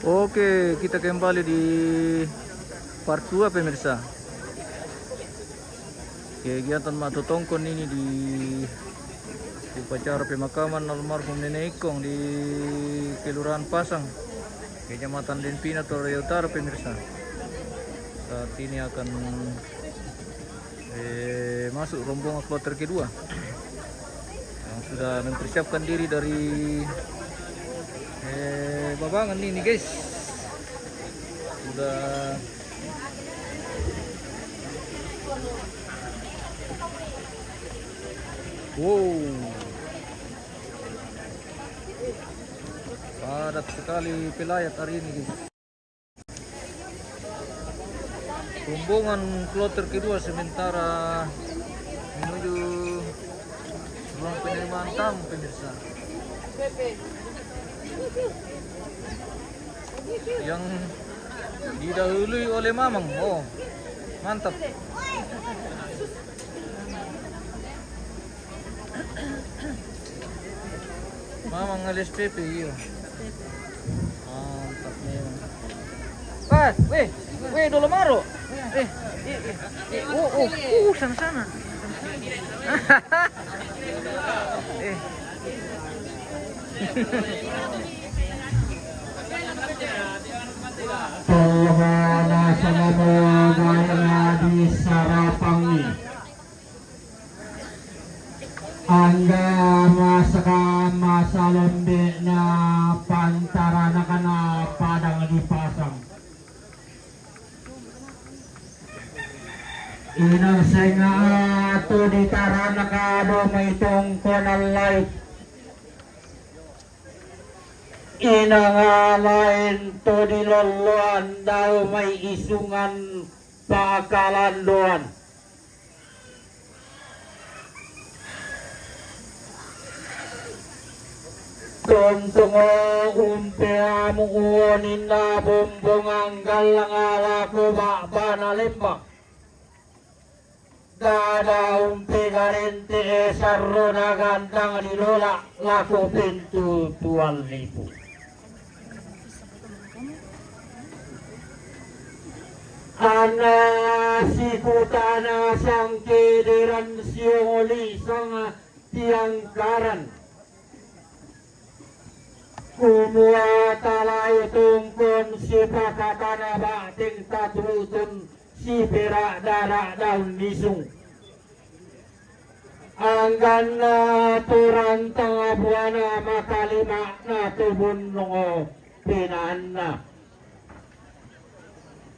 Oke, kita kembali di part 2 pemirsa. Kegiatan Matu Tongkon ini di upacara pemakaman almarhum Nenek Ikong di Kelurahan Pasang, Kecamatan Denpina, Torreya Utara pemirsa. Saat ini akan masuk rombongan kloter kedua yang sudah mempersiapkan diri dari babangan ini guys. Sudah padat sekali pelayat hari ini guys. Rombongan kloter kedua sementara menuju ruang penerimaan tamu pemirsa yang didahului oleh Mamang. Oh, mantap. Mamang alias Pepe, iya. Mantap memang. Weh, Dolomaro. Sana. Tolongana semoga di Sarapangi angga masa lembe na pantarana kana padang dipasang inang senga to di tarana kado may tungkol life inangalain to di loluan daw may isungan pakalanduan tuntungo umpea mukunin na bumbong ang galang ala ko banalimba dada umpi garente sarro na gandang di lola laku pintu 2,000 ana si kutana sang kediran siuli sang tiangkaran kumua talay tungkon si pakatana bating tatrutun si perak darak daun nisung anggan na turang tanga buana makalima na tubun nungo pinana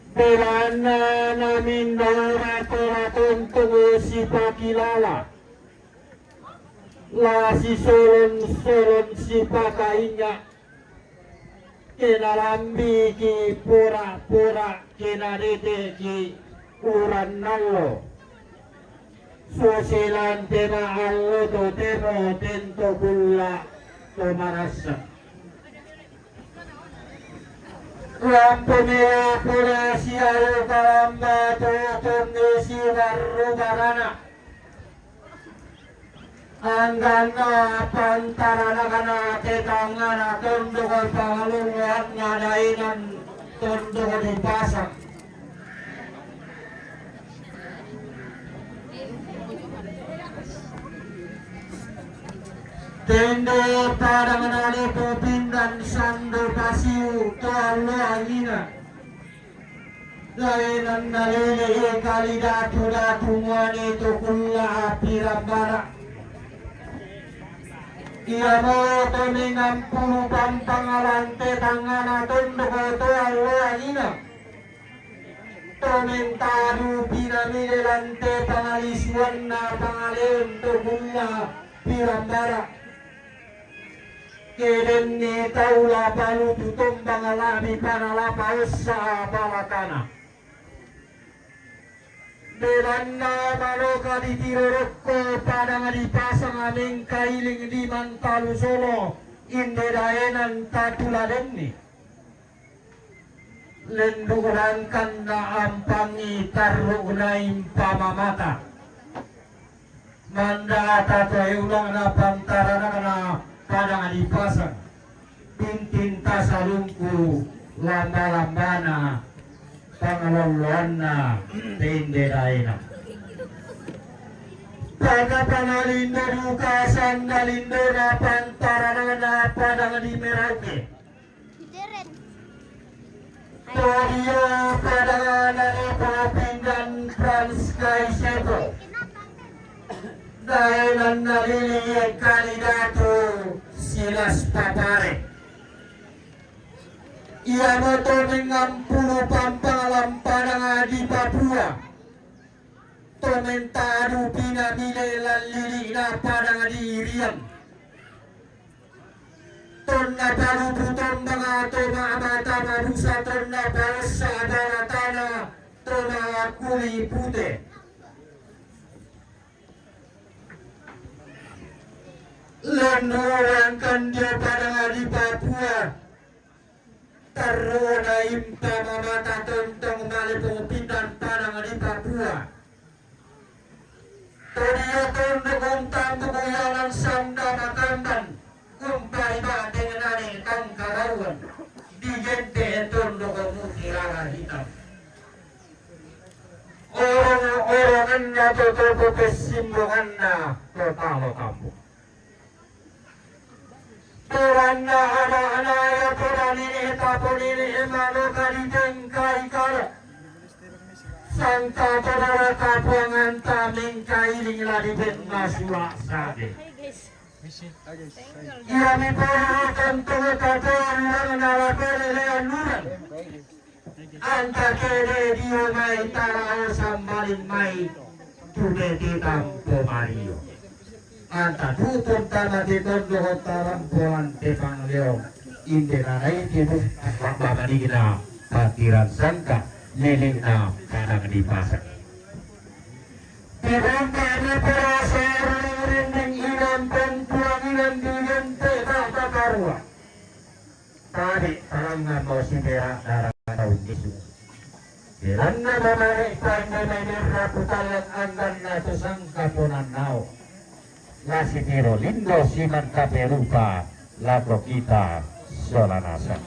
Belana namin daura turatong tungo si Pakilala la si solon si Pakainya kinalambi ki pura kinarite ki uran nalo susilan tema allo to temo tento bulla to marasa Rampumia pura sialu kalamba tutun si warubarana Anggana pantarana kana tetangana tundukol pangalungan ngadainan tundukol di pasang Tende padang nali popindan sando pasiu tolo angina Lainan nalili kali datu muani tukulla api rambara Ia mo tumingan pulupang pangalante tangana tunduk to alo angina Tumintaru pinamide lante pangalisuan na pangaleon tukulla pirambara Keden ni taula palu tutung bangalami panalapa usaha balakana. Belanda maloka di tirorokko padang di pasang aming kailing di Mantalu Solo inde daenan tatuladenni. Lenduran kanda ampangi tarugna impamamata. Manda tato ulang na pantarana na padang di pasang pintin tasalungku lamba-lambana pangaloloanna tinderaina. Pada panalindo dukasan nalindo na pantarana padang di Merauke. Torio padang na ipapindan Franz Kaisebo. Dahil ang naliliyag kandidato Silas Papare. Ia moto dengan puluh pampalam padang di Papua. Tomentado pinamili lalili na padang di Rian. Ton na paruputon mga tumamata marusa ton na basa baratana ton na kuli pute. Lenuran kandia padang di Papua. Taruna impa mamata tontong malipong pindan padang di Papua. Todio tondo kuntang tukuyalan sanda makamban. Kumpai ba dengan ani kang karawan. Di gente tondo kemutiara hitam. Orang-orangnya tutup kesimbangannya total kampung. Turana anak-anak ya Tuhan ini tapon ini emalo kali jengkai kala. Sangka pada kapuangan taming kailing ladi ben masua sade. Ia mipahkan tuh kata mengenal pelean nuran. Anta kere dia mai tarao sambalin mai tude di tampo Mario. Anta tutun tanah di tondo taram polan tepang leong. Indera naik tibu bapa digina patiran sangka nenek na kadang dipasang. Tirangkana para seorang yang ilam pentuang ilam digente bapa karua. Tadi tarangan mau sinera darah tahun isu. Dirana mamarik pandai raputalan anggan na sangka ponan nao. La sinero lindo siman kaperupa la kita solanasa.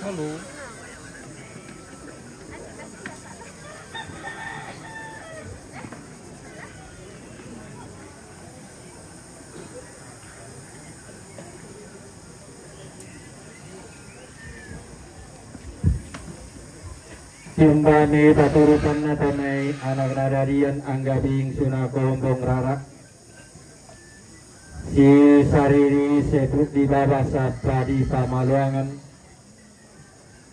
Halo. Timbani paturutan na tanay anak nadarian anggabing sunakombong rarak. Si sariri sebut di bawah sapa di pamaluangan.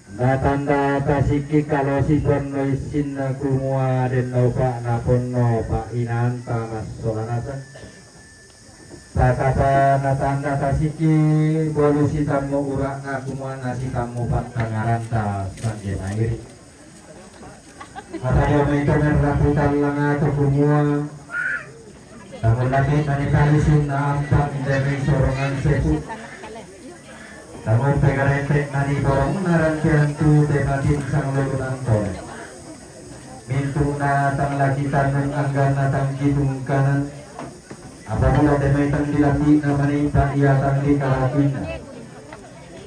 Natanda tasiki kalau si pono isin na kumua den nopa na pono pa inanta mas solanasa. Takapa natanda tasiki bolu si tamu urak na kumua nasi tamu pat nangaranta sangge nairi. Atayo may kameraputan lang ato kumua. Namun natin nanikalisin na ampak hindi may sorongan sebut. Namun pegarente nani borong narantian tu tematin sang lulunan tol. Mintu na tang lakitan ng anggan na tang gitung kanan. Apabila demay tang dilati na manita iya tang di kalapin na.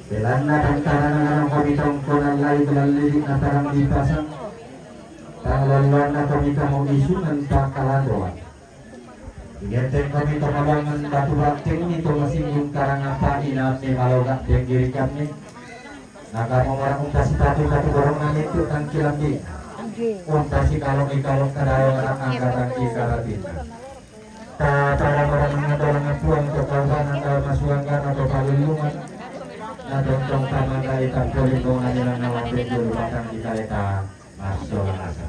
Belan na tang kanan na ng komitong konang lay belalilik na tarang dipasang. Tang lulunan na komita mo isu ng pakalandoan. Ingeten kami pengembangan batu batin itu masih belum karang apa ina maloga yang dirikan ni. Naga orang untasi batu borongan itu kan kilambi. Untasi kalau kadaya orang angkatan kikarabin. Para orang mengadol puang ke kawasan atau masuangkan atau palulungan. na dontong tama kay pagpulibong na nilang nawapit yung bakang ikalita maso lang asa.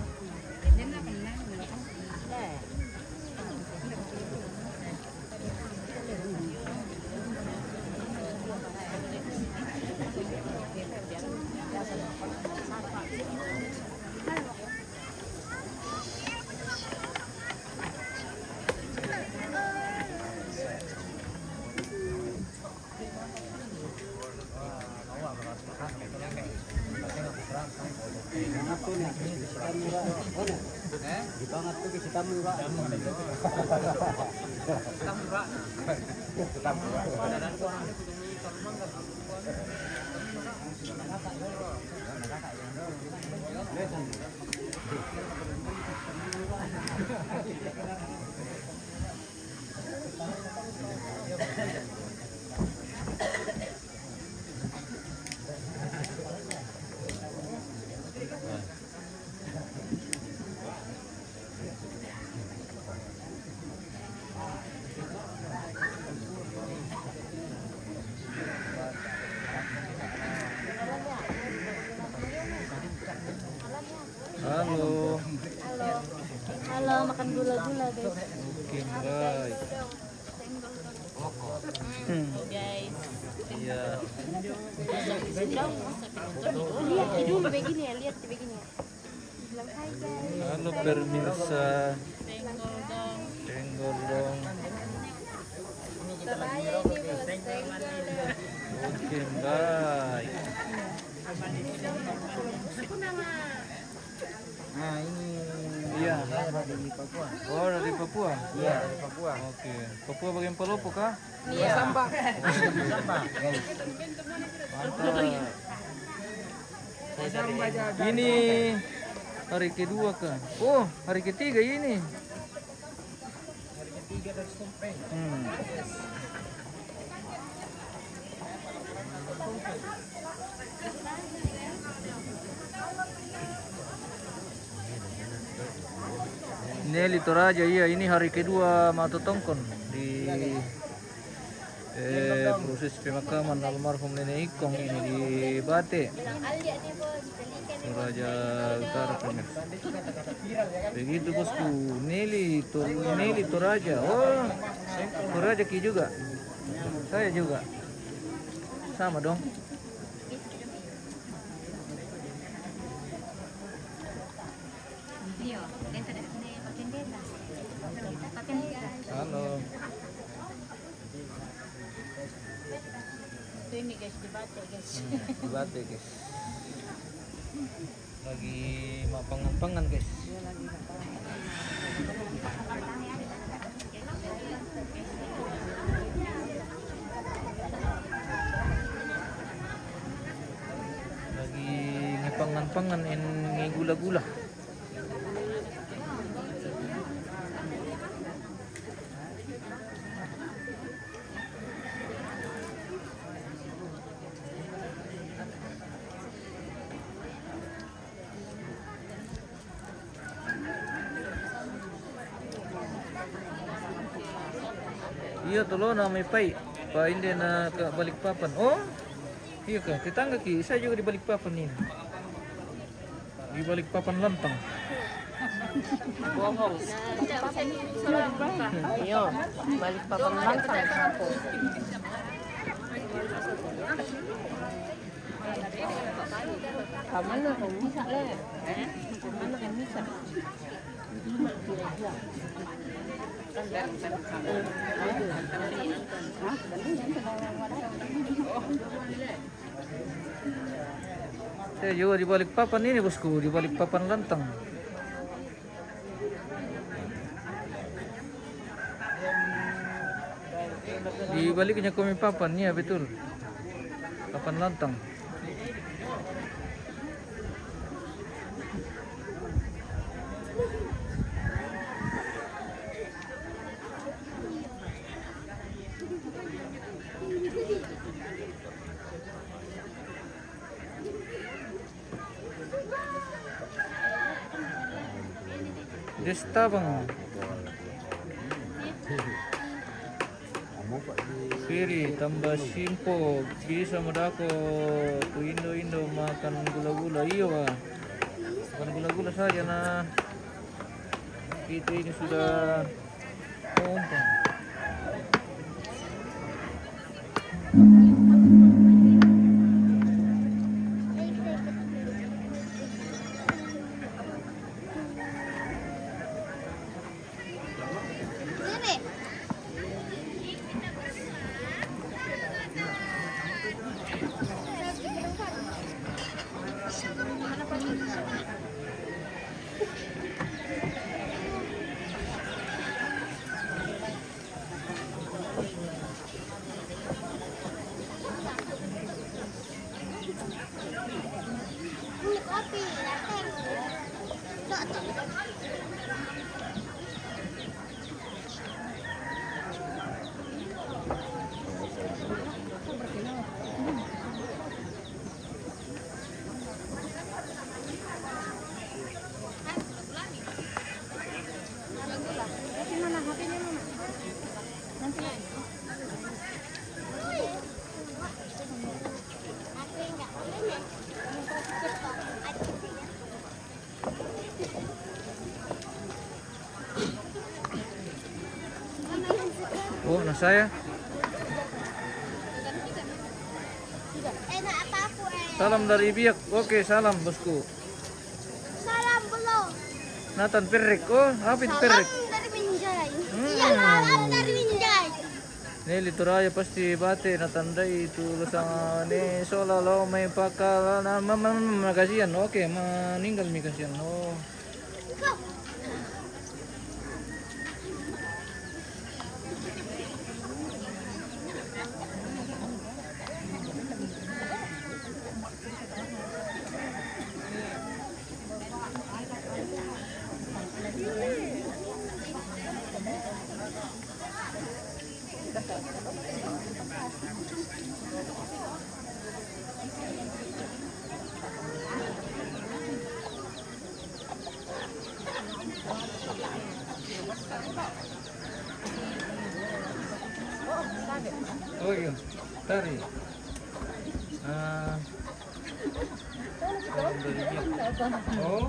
Halo. Halo, makan gula-gula guys. Oke, baik. Guys. Iya. Oh, lihat dulu begini ya, lihat begini ya. Bilang hai guys. Halo pemirsa. Tenggol dong. Tenggol dong. Saya ini bos tenggol dong. Oke, baik. Aku nama. Nah, ini iya. Dari Papua. Oh, dari Papua. Iya, dari Papua. Oke. Papua bagian Palopo kah? Iya. Sampah. Sampah, guys. Mantap. Ini hari kedua kah? Oh, hari ketiga ini. Hari ketiga dari Sumpeng. Nelly Toraja, iya ini hari kedua Mato Tongkon di proses pemakaman almarhum Nenek Ikong ini di Bate, Bilang Alia nih bos, belikan nih. Toraja Utara pemirsa. Begitu bosku, Nelly Toraja. Oh, Toraja Ki juga. Saya juga. Sama dong. Iya, dentro de pakai data. Pakai data. Halo. Itu ini guys, dibate guys. Di Bate guys. Lagi mapangan-pangan guys. Lagi ngepangan-pangan ngegula-gula. Iya tuh na may pay. Pa hindi na ke Balikpapan. Oh. Iya kah? Tetangga ki, saya juga di Balikpapan ini. Di Balikpapan Lantang. Bohong. Tidak usah dibuka. Ayo, balik papan langsung. Kamana kung bisa le? Kamana kung bisa? Saya juga di Balikpapan ini bosku, di Balikpapan Lantang. Di baliknya kami papan, ya betul. Papan Lantang. Desta bang. piri tambah simpok bisa medako tu Indo makan gula-gula iya Pak. Makan gula-gula saja nah kita ini sudah kompon. Kopi, lateng. Mana HP-nya mana? Nanti. HP enggak boleh. Oh, nah saya. Enak apa aku Salam dari Biak. Oke, salam bosku. Salam belum. Nathan Perrik. Oh, apa itu Perrik? Salam dari Minjai. Iya, salam dari Minjai. Nelly Turaya pasti bate natandai itu lusang ni seolah-olah may pakal na magasian. Oke, meninggal mi kasihan. Oh. Kau. Oh iya, tari. Salam dari Biak. Oh.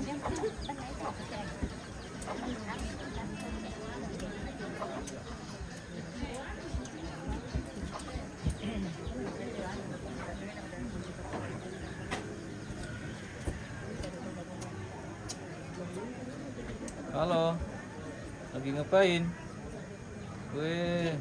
Halo. Lagi ngapain? Weh.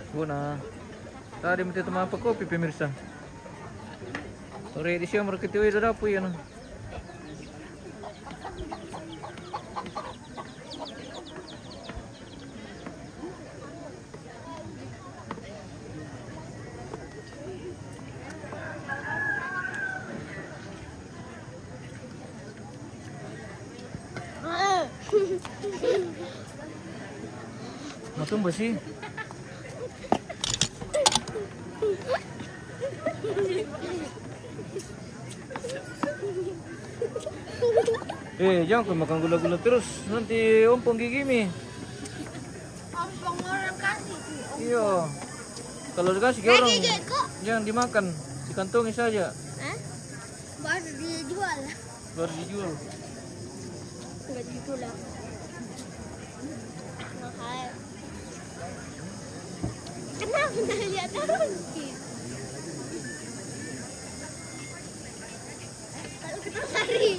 Buna. Tadi minta teman apa kopi pemirsa. Sore di siang mereka itu ada apa ya? Matung ba sih? Jangan kau makan gula-gula terus, nanti ompong gigi mi. Ompong orang kasih. Iya. Kalau dikasih ke orang, Lagi kok. jangan dimakan, dikantongi saja, Hah? Baru dijual. baru dijual. Enggak gitu lah. Mahal. Kenapa nggak lihat terus? Kalau kita lari.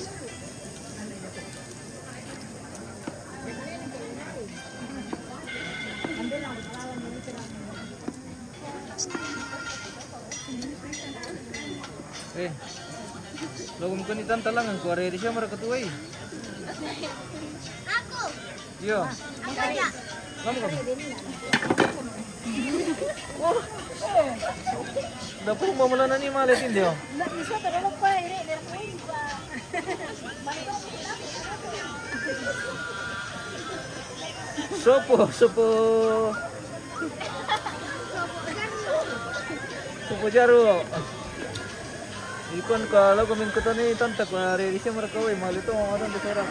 Belum panitan talangan ko ari siya mara katuway. Aku. Yo. Aku aja. Kamu kamu. Dapat mamala ni malit hindi oh. Nggak bisa terlalu pa, ini dari kuing pa. Sopo. Sopo jaro. Ikon kalau kami kata ni tantak ari siya mara kaway malit oh ada besar.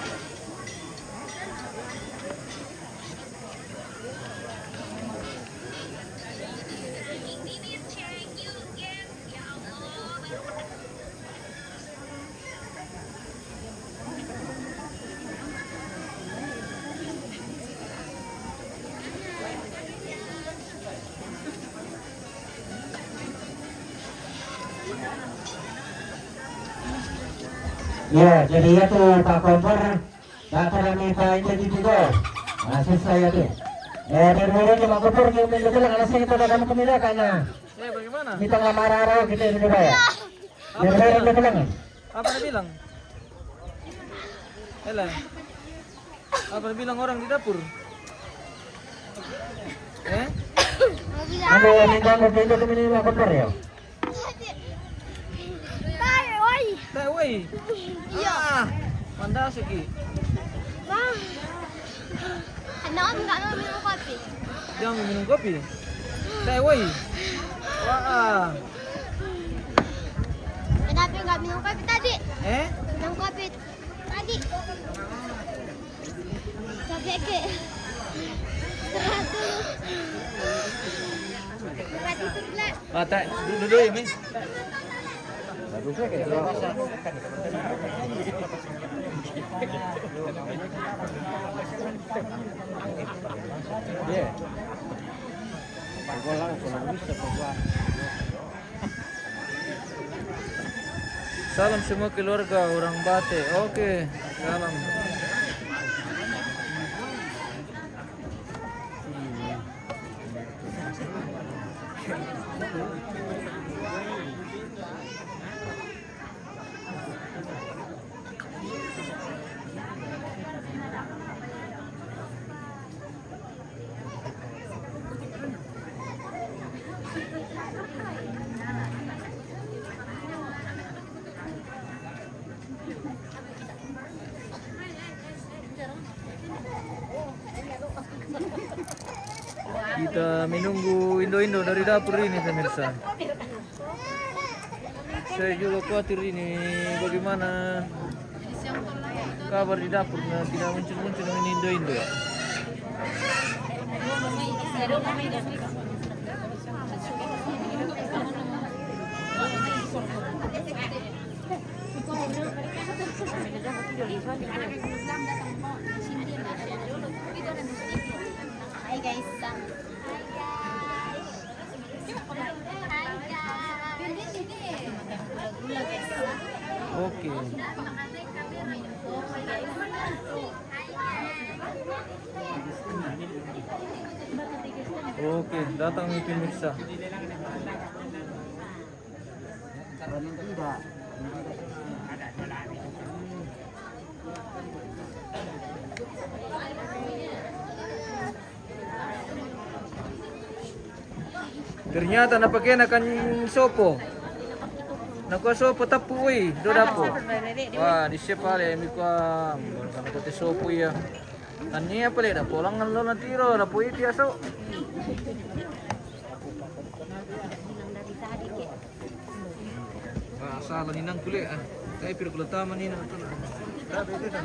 Ya, jadi ya tuh Pak Kompor, data kami Pak Indah juga, masih saya tuh. Dari mulai Pak Kompor yang minggu bilang alasan itu ada kamu kemana karena Bagaimana? kita nggak marah-marah kita ini juga ya. Dari mulai yang bilang, Apa dia bilang? Elan. Apa dia bilang orang di dapur? anu minta mau pindah ke sini Pak Kompor ya. Teway. Iya. Manda siki. Bang. Anak nggak mau minum kopi. Jangan minum kopi. Teway. Wah. Kenapa nggak minum kopi tadi? Minum kopi tadi. Sampai ke 100. Ah, tak. Duduk ya, Mi. Bagusnya kayak gitu. Iya. Pagwa lang, kung bisa pagwa. Salam semua keluarga orang Bate. Oke, salam. Kita menunggu Indo-Indo dari dapur ini pemirsa. Saya juga khawatir ini bagaimana kabar di dapur tidak muncul-muncul ini Indo-Indo ya. Hai guys. Oke. Oke, datang nih pemirsa. Tidak. Ternyata napakena kan sopo. Nakuha sopo tapu do dapo. Wah, di siapa le mi kwa kana kote sopo ya. Ania pale da polang lo na tiro da pui tiaso. Wah, salah ni nang kule ah. Kay pero kulata man ni na to na. Da bete da.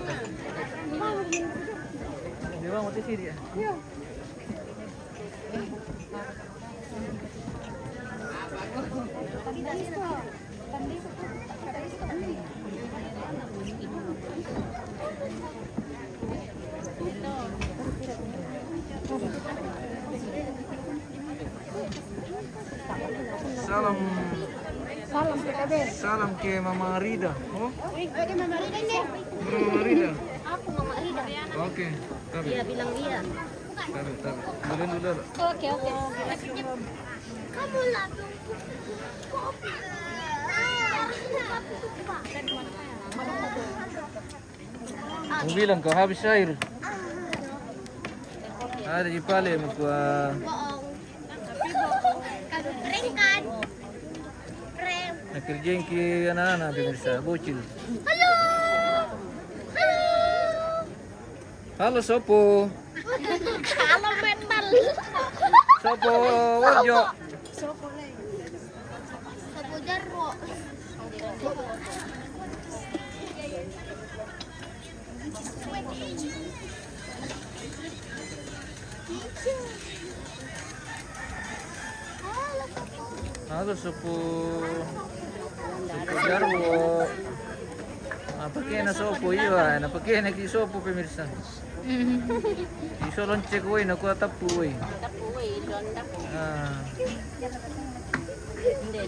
Di ba mo ti siri ah. Salam ke Mama Rida. Oh, Oke, Mama Rida nih. Mama Rida. Aku Mama Rida. Oke, tabi. Dia bilang dia. Tabi. Boleh dulu. Oke. Kamu lah kopi. Mau bilang kau habis air. Ada di pale mo Bohong. Tapi bohong. Kering kan? Kering. Nakerjain ki anak-anak pemirsa, bocil. Halo. Halo. Halo Sopo. Halo mental. Sopo Warjo. Sopo Jarwo. Halo Sopo. Sopo Jarwo. Pakai na Sopo iya, na pakai na ki Sopo pemirsa. Iso loncek woy, naku atapu woy. Ah. Hindi.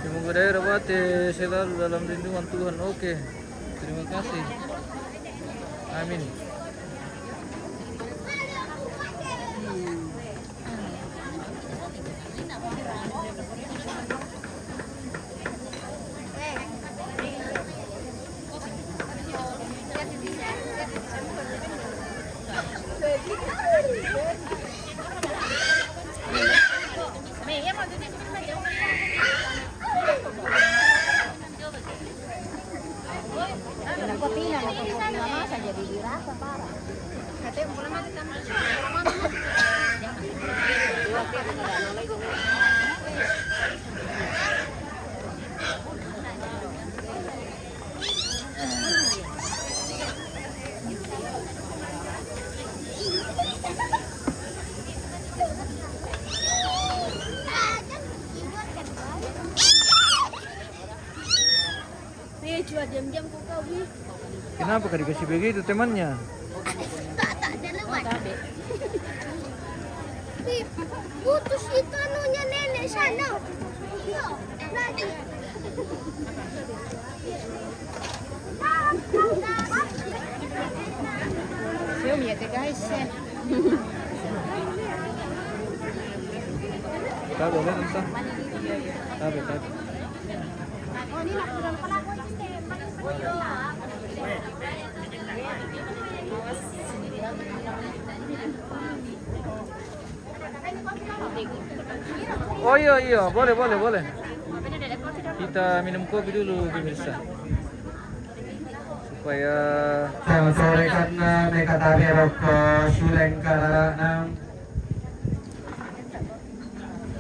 Semoga daerah Bate selalu dalam lindungan Tuhan. Oke, terima kasih. Amin. Cuma diam-diam kok kau Wi. Kenapa kau dikasih begitu temannya? Tak ada lewat. Wi, putus itu anunya nenek sana. Yo, lagi. Film ya guys. Tahu boleh tentang? Tahu. Oh, ini nak kurang pala ko ini. Oh iya, boleh. Kita minum kopi dulu pemirsa. Supaya sore karena mereka tabi rokok suleng karanang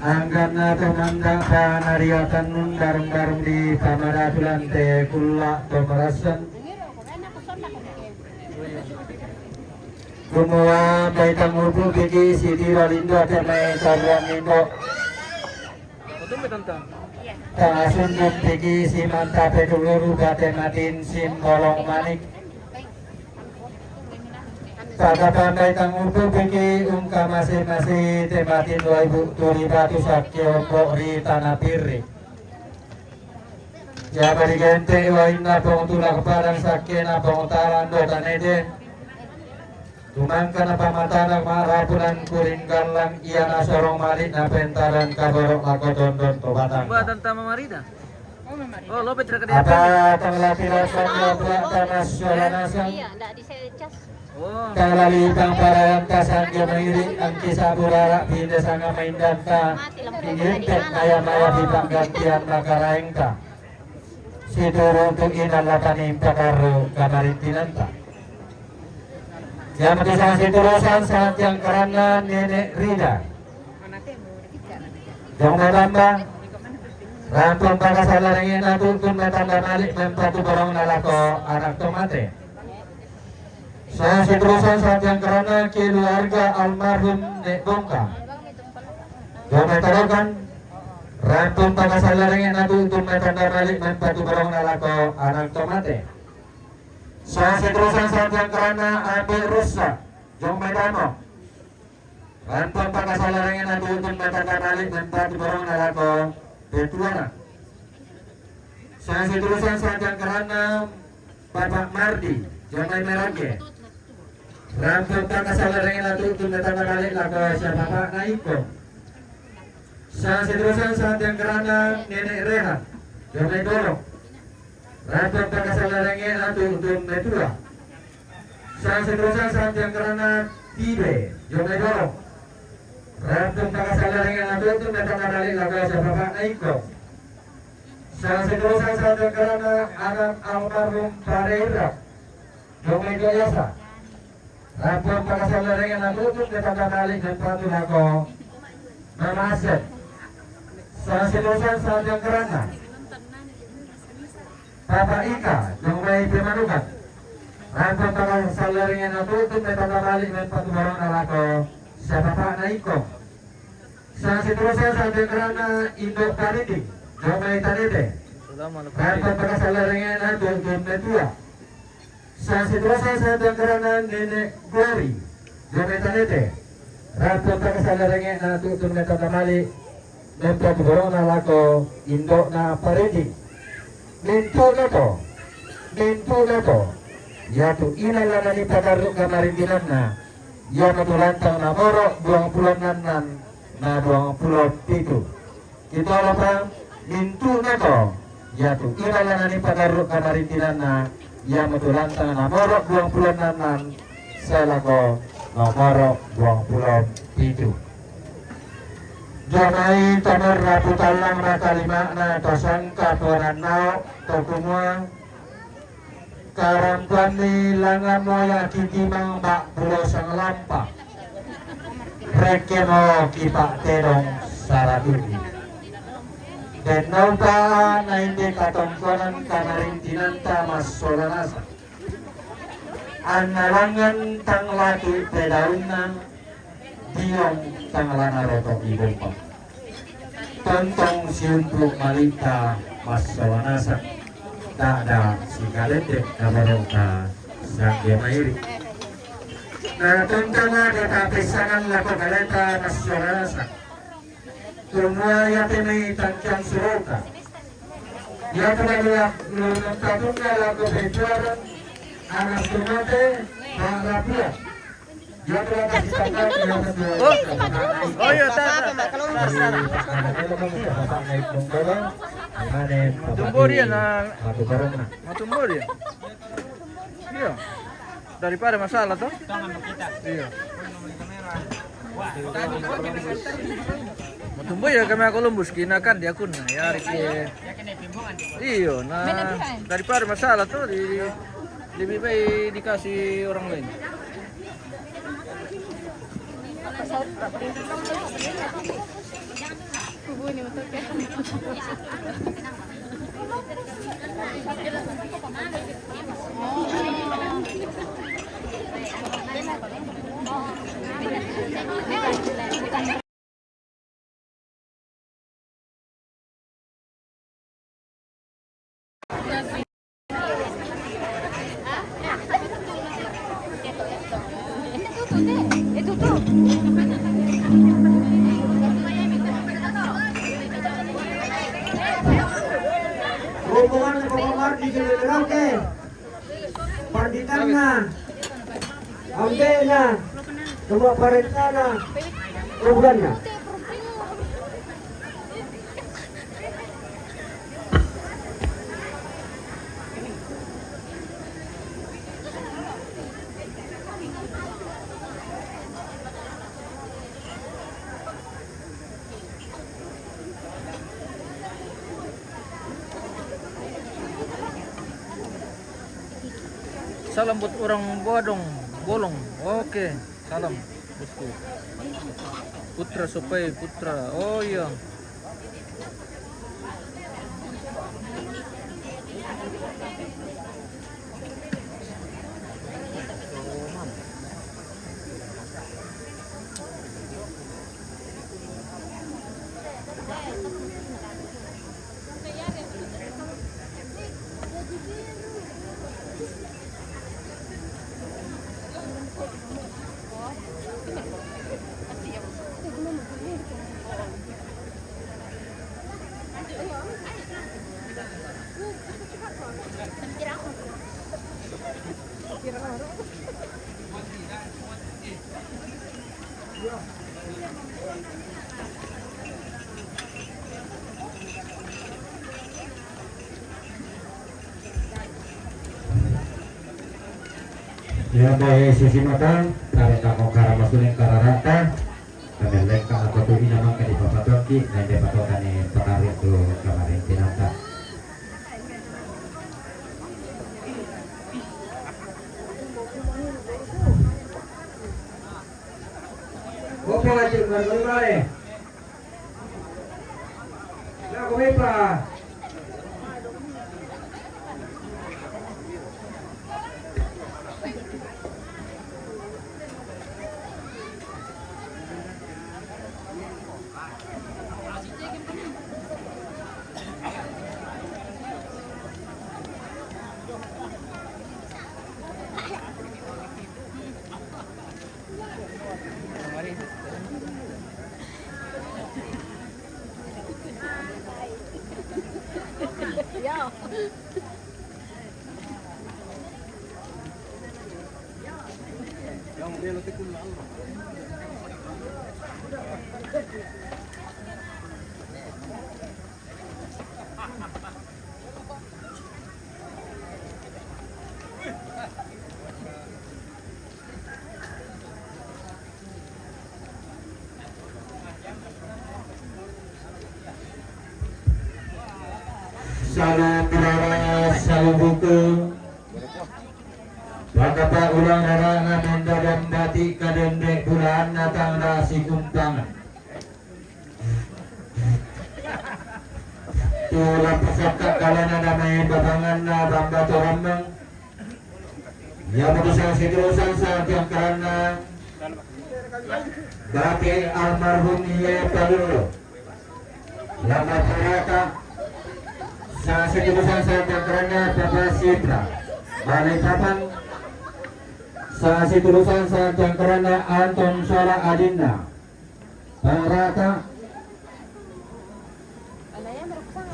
anggarna tumanda panariatan nun darung di pamadapulante kulla tomarasan Kumua baitang upu bigi sidi rolindo temai sarwang indo. Betul tentang. Taasundum bigi si manta peduluru batematin sim bolong manik. Pagkapan baitang upu bigi ungka masih tematin 2.000 sakyo pokri tanah piri. Ya bari gente wa inna pong tulak parang sakya na pong taran do tanede. Tumangka na pamatanang marapunan kuring galang iya na sorong mali na pentaran kaborok na kodondon to batang. Buat tentang Mamarida. Oh, lo petra ke Apa tanglapilasan yo berata nasionalasan. Iya, enggak disecas. Oh. Kalalipang parang kasang yo mairi ang kisaburara bida sanga maindanta. Ingintek maya-maya bibang gantian makaraengka. Siduro untuk inalatanim pakaru kamarintinanta. Yang mendesak siturusan saat yang karena nenek Rida. Yang menambah rampung pada salah yang natutun metanda malik mempatu borong nalako anak tomate. Saat siturusan saat yang karena keluarga almarhum Nek Bongka. Yang mentarokan rampung pada salah yang natutun metanda malik mempatu borong nalako anak tomate. Sa siturusan saat yang karena ambil rusak yang medano rampung pagkasalarangan na tuutong matatanalit ng pati borong nalako betuana. Sa siturusan saat yang karena Bapak Mardi yang may merage rampung pagkasalarangan na tuutong matatanalit lako siya Bapak Naiko. Sa siturusan saat yang karena Nenek Rehan yang may dorong rampung pagkasalarangan na tuutong metua. Sa siturusan saat yang karena Tibe yang may dorong rampung pagkasalarangan na tuutong matatanalit lako siya Bapak Naiko. Sa siturusan saat yang karena anak almarhum Pareira yang may doyasa rampung pagkasalarangan na tuutong matatanalit ng pati lako Mamaset. Sa siturusan saat yang karena Bapak Ika yang may pimanukan rampung pagkasalarangan na tuutong matatanalit ng pati borong nalako sa Bapak Naiko. Sa siturusan saat yang karena Indok Pariting yang may tanete rampung pagkasalarangan na tuutong metua. Sa siturusan saat yang karena Nenek Glory yang may tanete rampung pagkasalarangan na tuutong matatanalit ng pati borong nalako Indok na Pariting. Minto na to, yaitu inalan ni pagaruk kamarintinan na, ya matulantang na morok buang pulau nanan na buang pulau pitu. Ito apa? Minto na to, yaitu inalan ni pagaruk kamarintinan na, ya matulantang na morok buang pulau nanan, selako na morok buang pulau pitu. Janai tamar raputan lang na kalima na tasangka peranau tokumua karampuan ni langan moya kitimang bak pulau sang lampa reke mo kipak terong saraduni dan naupa na hindi katongkonan kamarintinan tamas solanasa analangan tang laki pedaunan diong tanggalan rotok ibong pa. Tontong siumpuk malita masawanasa. Tak ada si kaletek kabarong ka sa gemairi. Na tontong ada tapisangan lako kaleta masawanasa. Tumaya tinay tancang suroka. Ya pinaluak nunong tatungga lako bejuaran anak tumate pangrapia. Oh iya, matumbo dia na. Matumbo dia. Iya. Daripada masalah toh. Iya. Matumbo ya kami Columbus kinakan dia kun ya riki. Iya, nah daripada masalah toh lebih baik dikasih orang lain. Itu tuh. Hubungan pengomar di Merauke, Parditanna, Ambena, semua parentana, programnya. Salam buat orang Bodong, Bolong. Oke, salam bosku. Putra Sopai Putra. Oh iya. Ya baik sisi mata, tarik takok karena masukin karena rata, kami lengkap atau tuh ini nama kali bapak toki, nanti patokan ini pekarir tuh kemarin tinata. Oke lanjut kembali. Nah, kumipa. Salam berara, salam buku. Bakapa ulang harangan mendalam batik kadendek bulan natang rasi kumpangan. Tulang pesaka kalana damai babangan na bamba torambang. Ya putusan siturusan saat yang karena baki almarhum Ie Paluro. Lama peraka sa siturusan saat yang karena Bapak Sitra. Balikpapan sa siturusan saat yang karena Anton Sora Adinda. Pangrata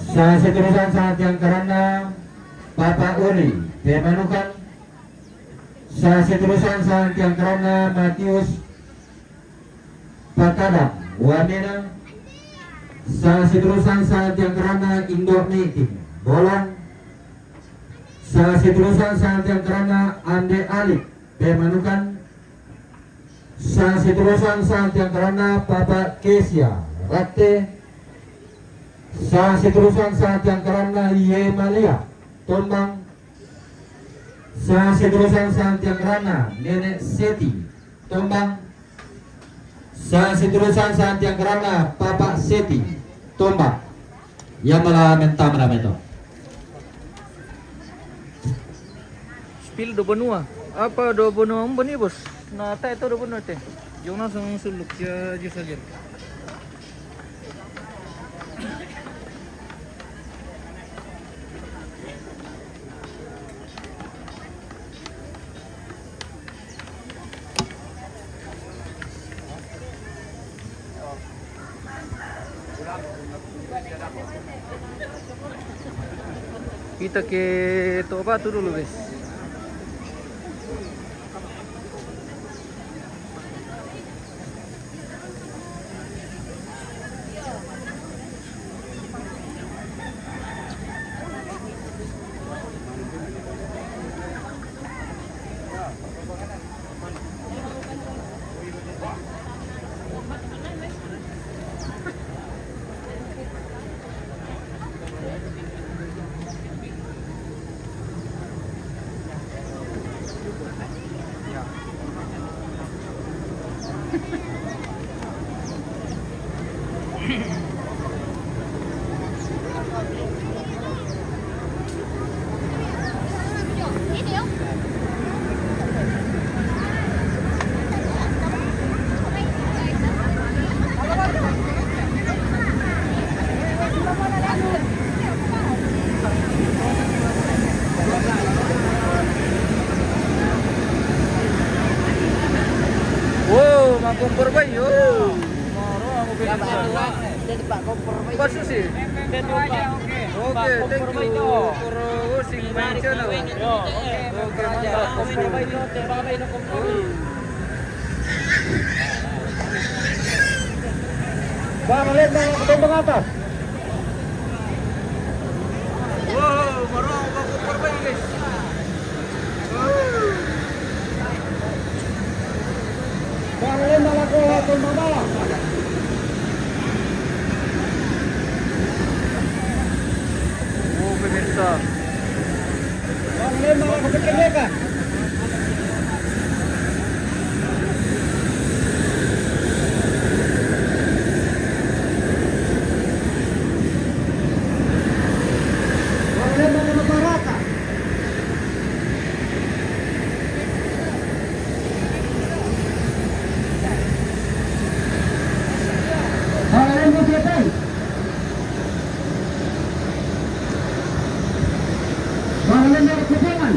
sa siturusan saat yang karena Bapak Uri Pemanukan. Sa siturusan saat yang karena Matius Patadang Wamena. Sa siturusan saat yang karena Indorniti Bolang. Sa siturusan saat yang karena Ande Alik Pemanukan. Sa siturusan saat yang karena Papa Kesia Rate. Sa siturusan saat yang karena Ie Malia Tombang. Sa siturusan saat yang karena Nenek Seti Tombang. Sa siturusan saat yang karena Papa Seti Tombang. Yang malah mentah itu. Spill do benua. Apa do benua nih bos? nata itu udah bener teh. Jangan langsung suluk aja saja. Kita ke Tok Batu dulu guys. Ini yuk. Wow, makumpur ba yun? Maro ako pinagsa. Baso si? Okay, thank you for hosting my channel. Okay, mantap. Bang, lihat bang, ketembang atas. Wow, maro ako makumpur ba yun guys? Bang, lihat bang, aku ketembang bawah. Oh, pemirsa. Bang, lihat bang, aku ketembang. Bang, lihat bang, aku baraka. Bang, lihat bang, siapa? Bang, lihat bang, kejangan.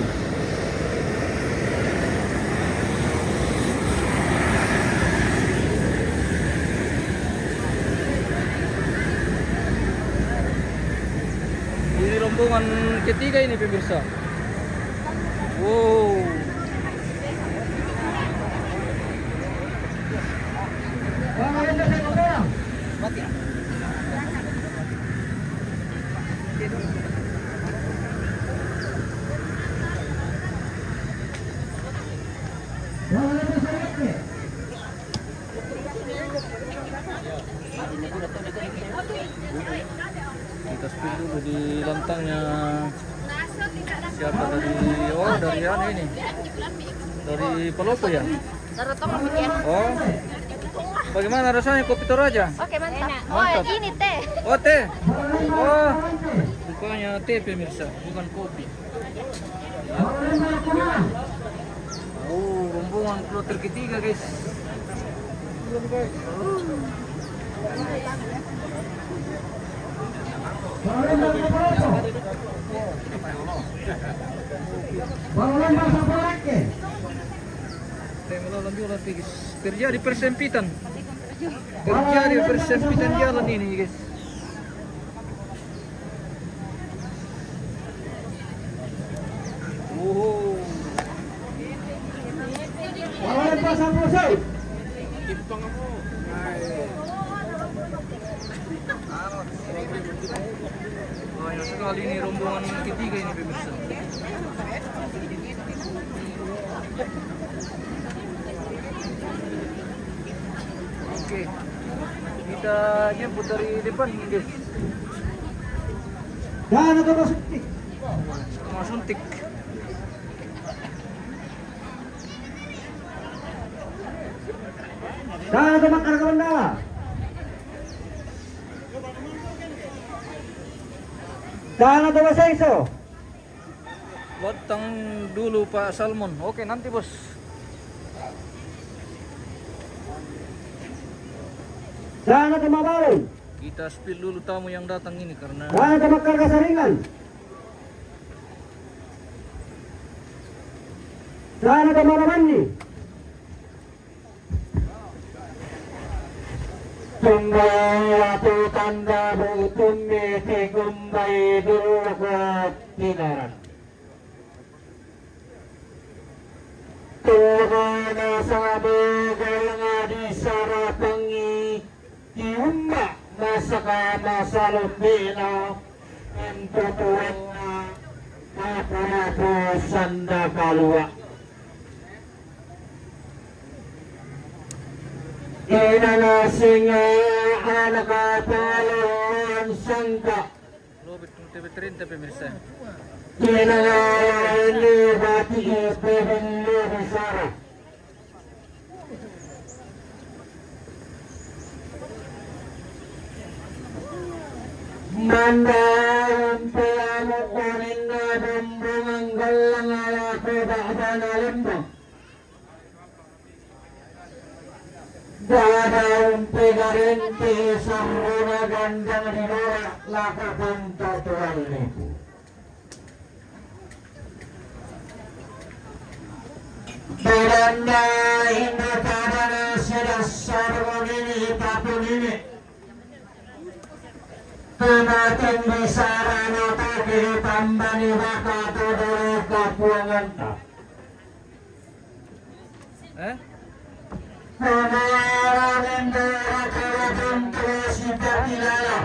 Ini rombongan ketiga ini pemirsa. Wow. Bang, lihat bang, saya kebayang. Bang, lihat bang, saya kebayang. Kita spill dulu di lantangnya. Siapa dari? Oh, dari mana ini? Dari Palopo ya? Oh. Bagaimana rasanya kopi Toraja? Oke, mantap. Mantap. Oh, ini teh. Oh, teh. Oh. Rupanya teh pemirsa, bukan kopi. Oh, rombongan kloter ketiga, guys. Bangunan masa polake. Teh melawan lagi, guys. Terjadi persempitan. Terjadi persempitan jalan ini, guys. Oh. Bangunan pasang pusat. Banyak sekali ini rombongan ketiga ini pemirsa. Oke, kita jemput dari depan guys. Dan atau masuk tik. Mau suntik. Dan atau makan ke bandara. Dan atau bahasa iso. Batang dulu Pak Salmon. Oke, nanti bos. Sana ka mabawi. Kita spill dulu tamu yang datang ini karena Sana ka magkarga sa ringan. Sana ka manamani. Tunggatu tanda butummi tigumbai dulkat tinaran. Tuhana sabi galanga di sarapangi diumba masaka masalubina entutuenna mapunapu sanda kalua. Inana singa anak paluan sangka Lobit TV 30 pemirsa. inana ini hati ibu besar manda peamu kuninna bumbungan galang ala kubahana lembang Dadang pegarente saruna gandang di bawah lakukan tutuan itu. Belanda hingga kadana sudah sarung ini tapun ini. Tumating bisarana taki tambani baka tudoro kapuangan tak. Pemahaman darah kerajaan terasita pilaya.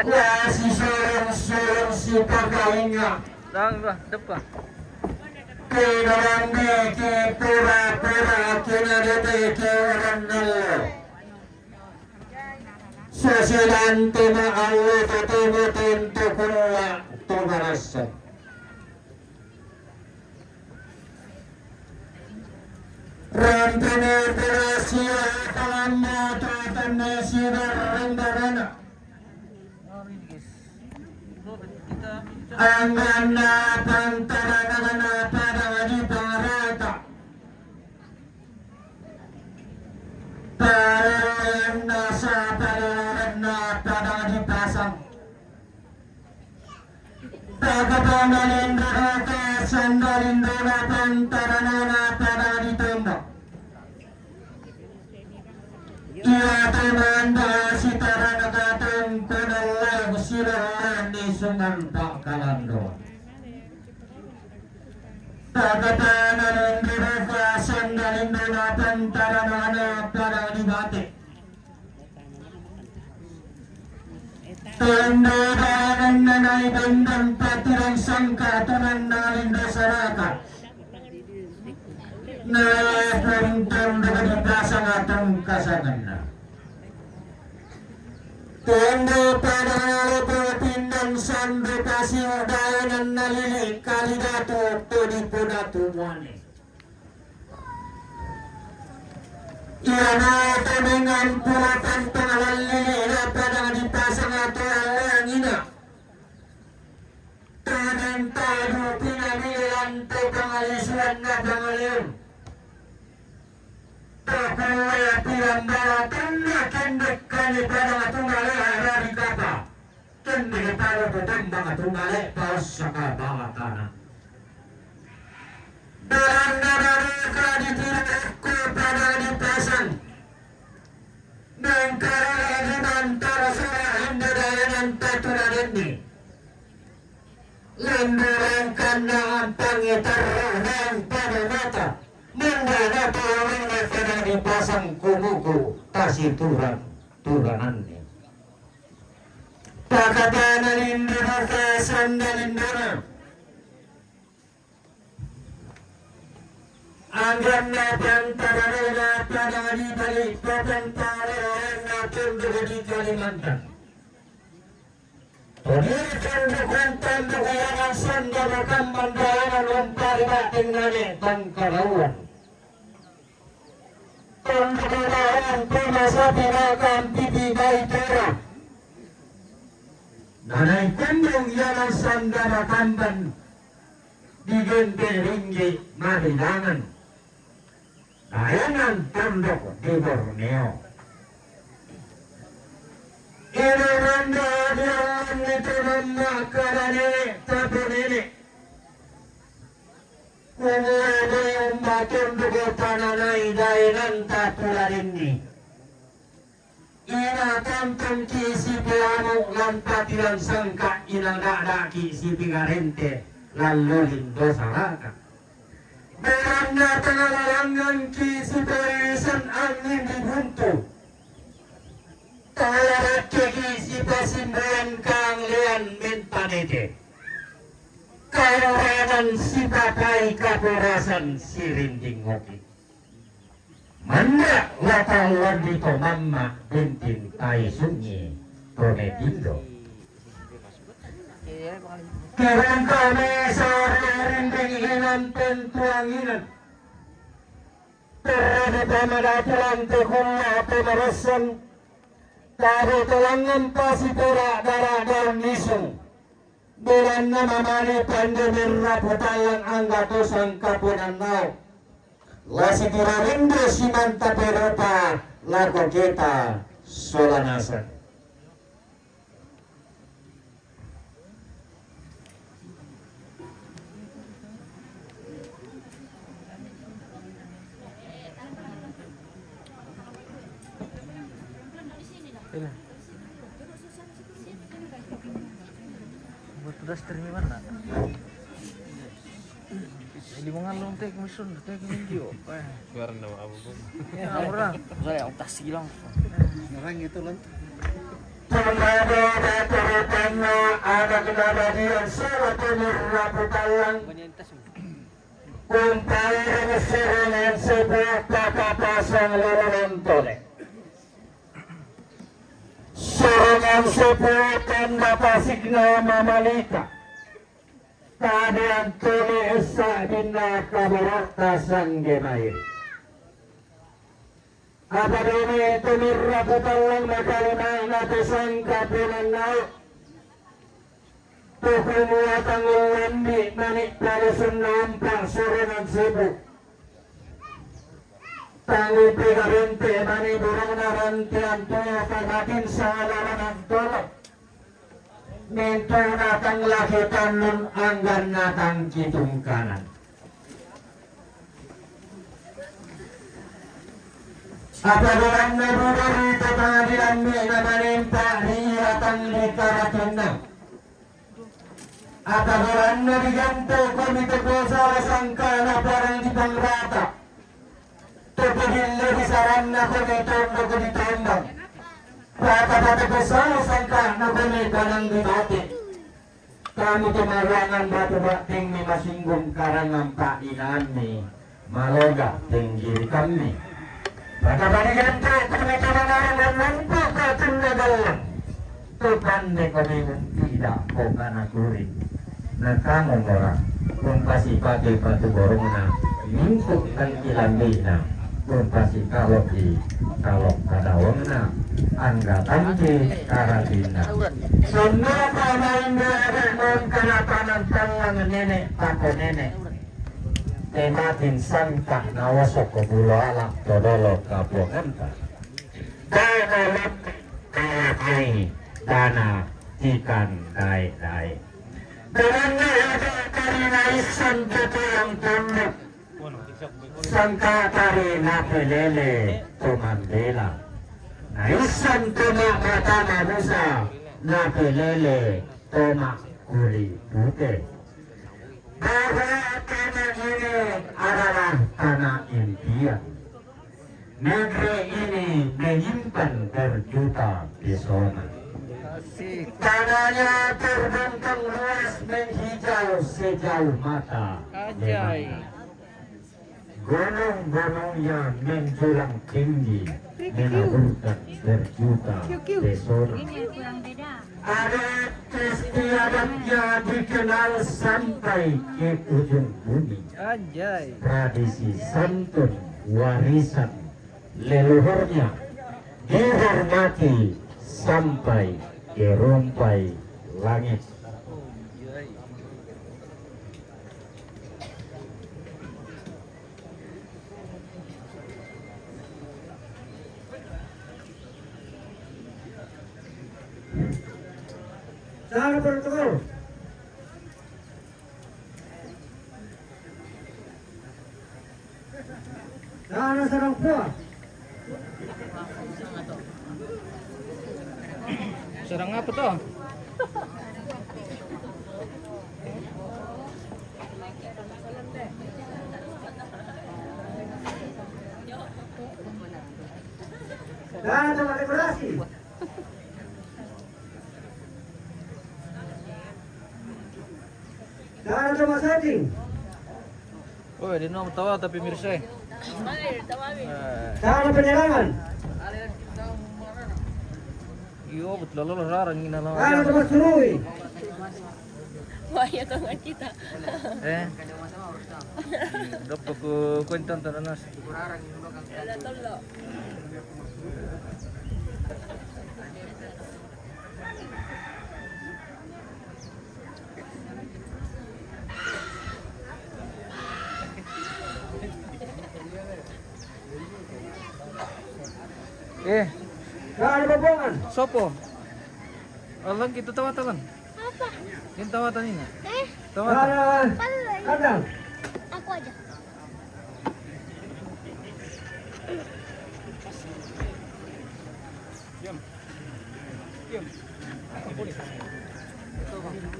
Lasi sorong-sorong si pagkainga. Dami ba? Depan. Kinarandi ki pura-pura kinarete ki orandalo. Sesilante ma'allo tutimutin tukulla tugarasa. Rantene terasiya kalamma tuatane sidarrendarana. Angana pantaranagana padawadi parata. Parana sa parana padawadi pasang. Tagapangalindaka sandalindana pantaranana padawadi tembak. Ia temanda sitarana katong penalay sirahan di sungan Pak Kalando. Tagapanan ng direka sandalindana pantaranana padawadi bate. Tandaran nanay bandang patirang sangka tunan naling dasarakat. Na puntang dengan pasang atong kasangan na. Tendo pada lepetindan sando kasih dayanan nalili kalidato tudipudatu muane. Iana dengan pulatan pengalalili pada dipasang atong langina. Tanan tadu pinamilan to pangalisuan na pangalian. Takulaya pirambala tanda kendek kali pada tungale hari kata. Kendek pada tembang tungale paus saka bawa tanah. Dalam naraka ditirikku pada dipasang. Dan karena dimantara surah hingga dayanan taturan ini. Lemburan kanda ampang itarang pada mata. Mendana tawangnya kadang dipasang kumuku tasih turanannya. Pakatana lindana sandalindana. Angganna pantarana pada di balik papantara na tunduh di Kalimantan. Pemilikan dukuntan dukungan sandalakan bandaran lompar batin nane tangkarawan. Tundukulaan pemasa pirakan pipi bayi terang. Nanay kundung yaman sandalakan ban. Digente ringgi marilangan. kayangan tunduk di Borneo. Ini randa diawan itu memakara nenek tapi nenek. Kumulada yung matunduk o pananay dahil ang tatularin ni. Inatantang kisipi among lampatilang sangka inagada kisipi garente lalulin dosa raka. Beran na tangalalangan kisipi isan angin di buntu. Talarat kisipi simbayan kang lian mentanete. Kairanan si papai kapurasan si rinding ngopi. Manda watawan dito mama bintin tay sunyi prometido. Kirang kami sa rinding inan pentuanginan. Pero di pa madapulante kung napimarasan. Taro talangan pa si pera daradang nisong. Bulan na mamani pandemir na putalang ang gatosang kapunan na. Lasi tirarindo si Manta Peropa lago kita solanasan. Duster ni mana? Di mga long tek musun, tek video. Suara nama Abu Bun. Ya, orang. Saya otak silang. Ngarang itu lang. Pemada datang ada kenabadian salah pemirna putalang. Kumpay dengan sebuah pasang lolonantone. Sorongan sebuah tanda pasig na mamalita. Tadi ang tuli sa bina kabaratasan gemair. Apa dumi tumirra putalang makalimay na pisang kapunan na. Tukumuatang ulandi manik palisun nampang sorongan sebuah. Tangi pigarente mani burung narante antono pagatin sa alaman ang tolok. Minto natang lakitan nun anggan natang kitung kanan. Apabila nabudari pangadilan mi na manimpa hiyatang likaratin na. Apabila nabiganto komite kosa sangka na parang di pangrata. Tupigil na disaran na kumitong na kumitondang. Pata-pata ko sa sangka na kumita ng dibati. Kami tumarangan batu-bating ni masinggong karangang painan ni Maloga tinggiri kami. Pagkabaligan ko kumita na narangan ng pagkatong nagalang. Tupan ni kami mong tidak ko kanakurin. Nagkamong orang kung pasipati patuborong na mingkuk ng ilambi na. Kung pasi kalau kadawang na anggatan di karatina. Semua pamain beremon kenatanan tangan nenek tako nenek. Tematin sangka nawasok ke bulu alak todolo kapokanta. Dana lep kai dana ikan dai. Karena ada karena isan betul yang tunduk. Sangka tari napelele tumandela. Naisan tuma mata manusa napelele tuma kuli putih. Bahwa tanah ini adalah tanah impian. Negeri ini menyimpan berjuta pesona. Tanahnya terbentang luas menghijau sejauh mata. Gunung-gunungnya menjulang tinggi menaburkan berjuta pesona. Adat istiadatnya dikenal sampai ke ujung bumi. Tradisi santun warisan leluhurnya dihormati sampai ke rumpai langit. Sana protokol. Sana sarang puas. Sarang apa to? Sana sama dekorasi. Sana sama setting. Oh, di nomor tawa tapi mirsa. Sana penerangan. Iyo, betul lo larang ina lo. Sana sama surui. Wah, ya tangan kita. Dapat ko kwentan tananas. Ada tolo. Sana bobongan. Sopo? Alang kita tawatan. Apa? Yung tawatan ini. Eh, Tawatan. Sana palay. kandang. Aku aja.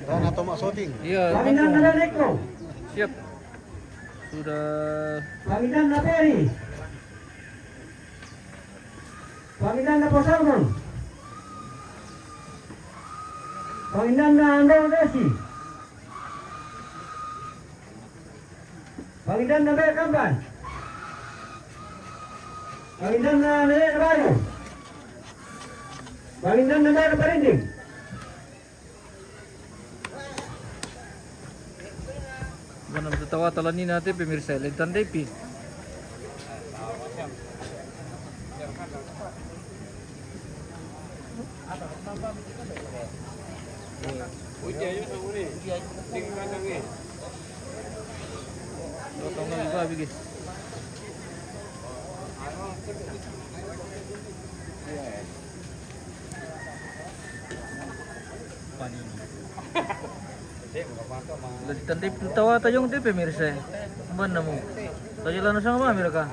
Rana Tomak Soting. Iya. Panginan na Neko. Siap. Sudah. Panginan na Peri. Panginan na Posalmon. Panginan na Andong Desi. Panginan na Bel Kamban. Panginan na Nene Kabayo. Panginan na Mera Parinding. Mana tawa talani natin pemirsa. Lentan depi. Totong lagi ba bigis. Lentan depi tawa tayong depi pemirsa. Mana mo? Tayo lang sa mga mereka.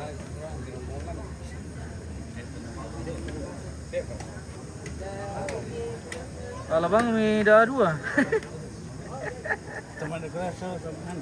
Alabang may dua. Teman kerasa teman.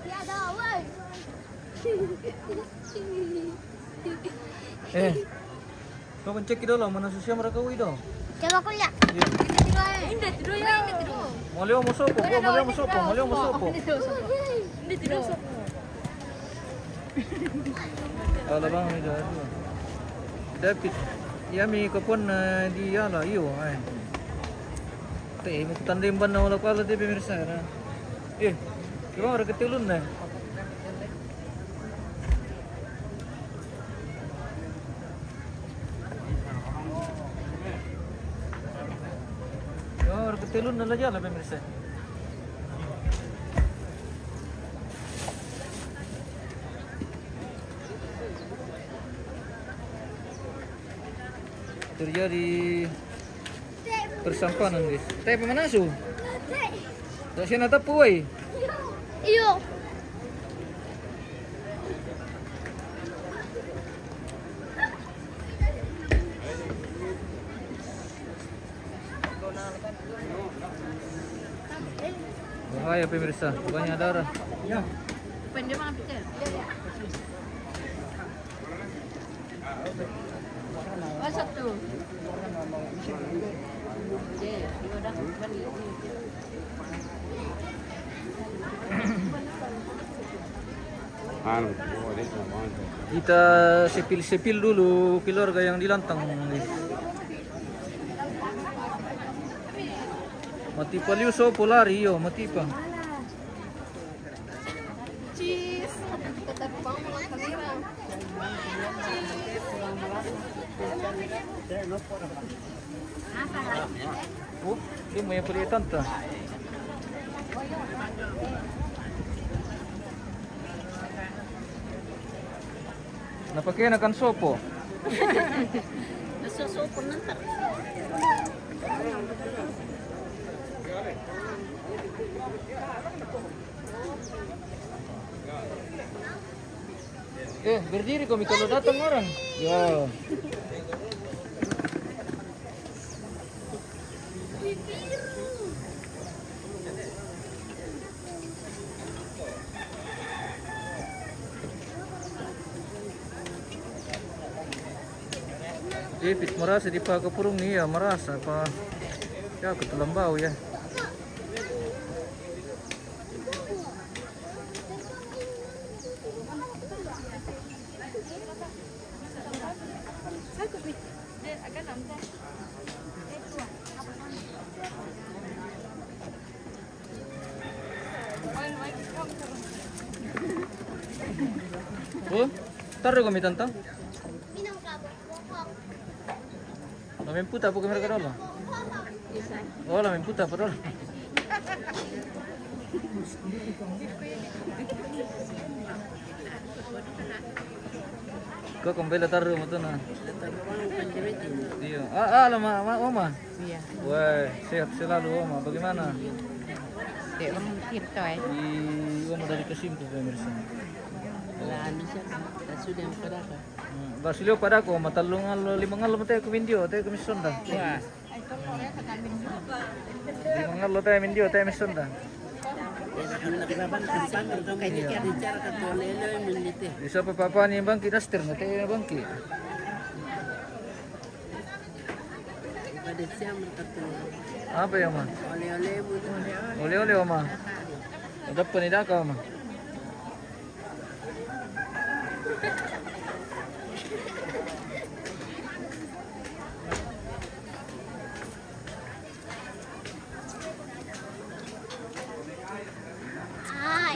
Tiada, woi. Kau cek kita lah mana sosial mereka itu. Coba aku lihat. Hindi, tidur ya. Mau leo mau sopo, mau leo mau sopo, mau leo mau sopo. Hindi, tidur sa Alabang may dua. Dapat yami kapon na di ala iyo ay. Teh mo tandem ban na wala pala di pemirsa na. Kira orang ketilun na. Orang ketilun na lah jalan pemirsa. terjadi persampahan guys. Teh pemanasu. Tak siapa nak tapu wei. Iyo. Bahaya pemirsa, banyak darah. Ya. Pendek banget pikir. Oh, satu. Kita sepil dulu keluarga yang dilantang. Mati paliuso polari yo, mati pa. Cheese. Tetap mau makan kamera. Oh, dia mau yang pelitan ta. Napakai nakan sopo. Nasusupo nanti. Berdiri kami kalau datang orang. Ya. David merasa di Pakapurung nih ya, merasa apa ya ketelan bau ya. Oh, taruh kami tantang. Minum kabut. Lamin puta po kamera ka dolo. Oh, lamin puta pa dolo. Kau kembali taruh mo to na. Iya. Lama Oma. Iya. Wah, sehat selalu Oma. Bagaimana? Dek orang kita Di Oma dari Kesimpu pemirsa. Wala siya. Sudah yang pada ka. Basilio pada ko matalungal limangal mo tayo kumindio tayo kumisonda. Wah. Limangal lo tayo mindio tayo misonda. Kaya di kaya bicara ka to lelo yung minute. Isa pa papa ni bangki daster na tayo bangki. Pada siya merkatulong. Apa ya ma? Ole-ole mo. Ole Oma. Dapat pa ni daka ma.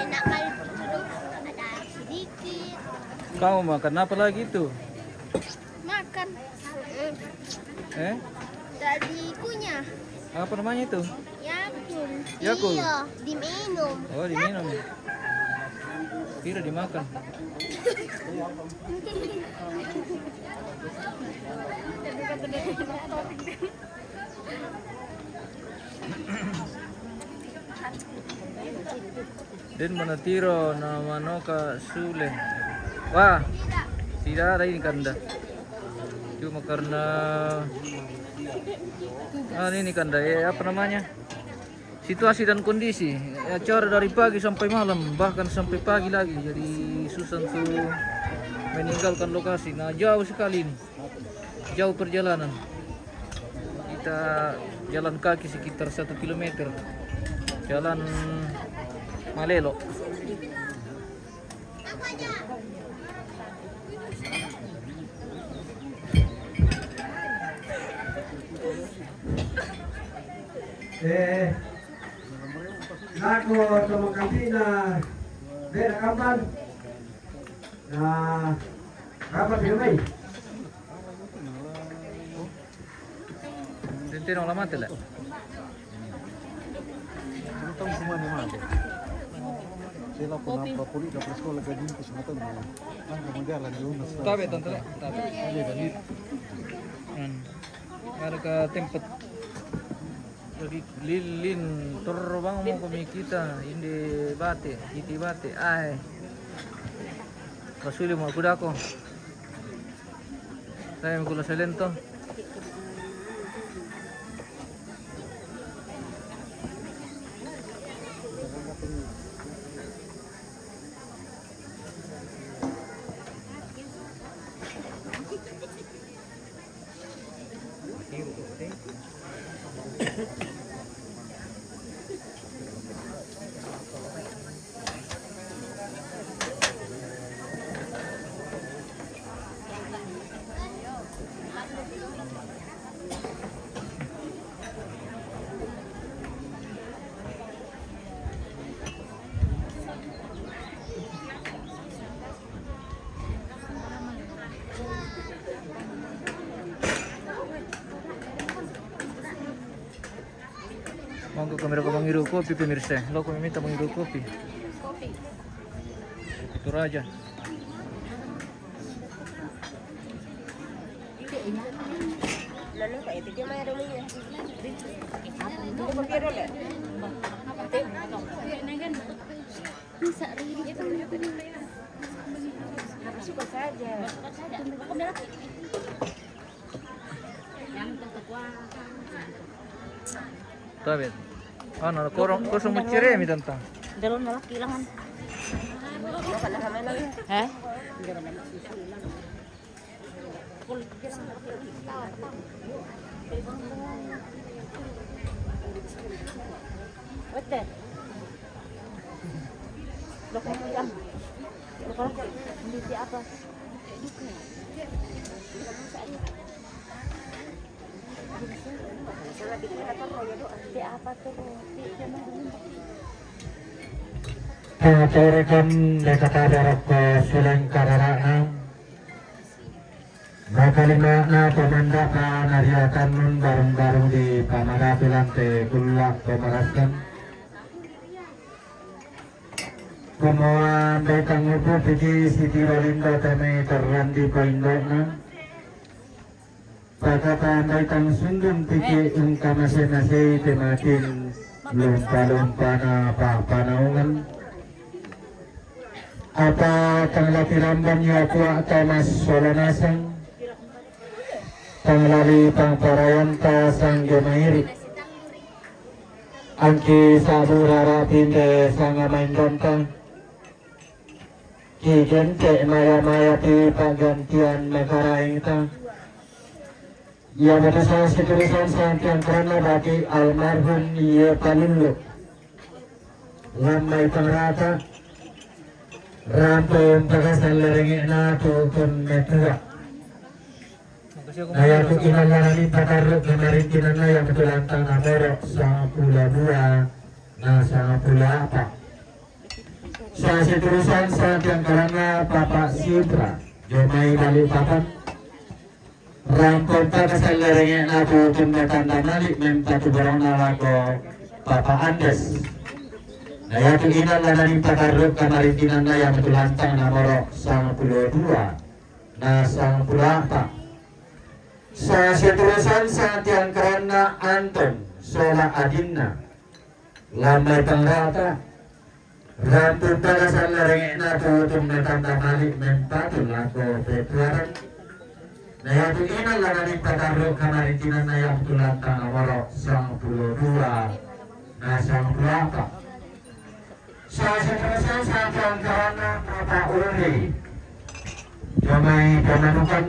Enak kali terus ada sedikit. Kamu makan apa lagi itu? Makan. Tadi kunyah. Apa namanya itu? Yakult. Yakult? Iya, diminum. Oh, diminum. Kira dimakan. Dan menatiro na manoka sule. Wah, tidak ada ini kanda. Cuma karena ini kanda ya apa namanya? Situasi dan kondisi. Acara dari pagi sampai malam, bahkan sampai pagi lagi. Jadi susah untuk meninggalkan lokasi. Nah, jauh sekali ini. Jauh perjalanan. Kita jalan kaki sekitar 1 kilometer. Jalan Malelo. Nako tumakapina Vera kapan na kapan pinamay Tintinong lama tila. Sila po napapuli na presko lagi din ko sa mata mo. Ang kamagalan yun. Tabi, tonton. Tabi. Harga tempat lilin terbang mau kumikita hindi bate iti bate ay kasuli mo kuda ko saya magula sa lento Monggo kamera ko manghiru kopi pemirsa. Lo kami minta manghiru kopi. Itu aja. Lalu kayak itu mah ada ya. Itu pakai roll ya? Bisa rini itu. Suka saja. Tabi. Ano, kosong mencire mi tanta. Dalon malah kehilangan. Hah? Betul. Lokal jam. Lokal di atas. Pangatorekan dekatadarak ke Suleng Kararaan Bakalima na pemanda ka nariakan nun bareng-bareng di Pamadapilan te Kulak Pemaraskan Kumuan dekang upo pigi Siti Rolinda teme terrandi paindo na Pagkataan dekang sundun pigi ungkamasay-nasay tematin lumpa-lumpa na panaungan apa tanglapiramban niya po atau mas solanasang tanglali pangparayan ta sang gemairi angki saburara pinde sang amaindon ta ki gente maya-maya ti paggantian magkaraing ta ia bersama setulisan santian karena bagi almarhum ia palunlo lamai pangrata rampung pagasan lerengek na tukun metua Naya tu inalarani pakaruk kemarin kinana yang betulantang namorok sa pula dua na sa pula apa sa seterusan sa tiang karana Papa Sibra jomai balik papan rampung pagasan lerengek na tukun metanda nalik mempatu barang nalako Papa Andes Naya tu inalarani pakaruk kemarin kinana yang betulantang namorok sa pula dua na sa pula apa sa seterusan sa tiang karana Anton Sola Adinna lamai pangrata rampun pagasan lerengek na tutum metanda malik mempatu lako Februaran Naya tu inalarani pakaruk kemarin kinana yang betulantang namorok sang puluh dua na sang puluh apa sa seterusan sa tiang karana Papa Uri jomai pemanukan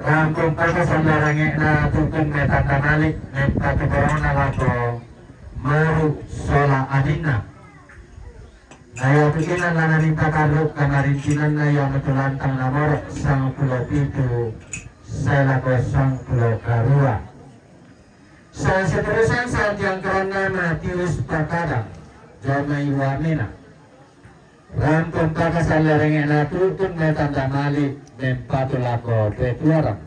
rampung pagasan lerengek na tukun metanda malik mempatu corona lako Maru Sola Adinna Naya pikinan lananing pakaruk kamarintinan na yang metulantang namorok sang pulau pitu selako sang pulau karua sa seterusan sa tiang karana Matius Pakadang jomai wamena rampung pagasan lerengek na tukun metanda malik mempatu lako Februaran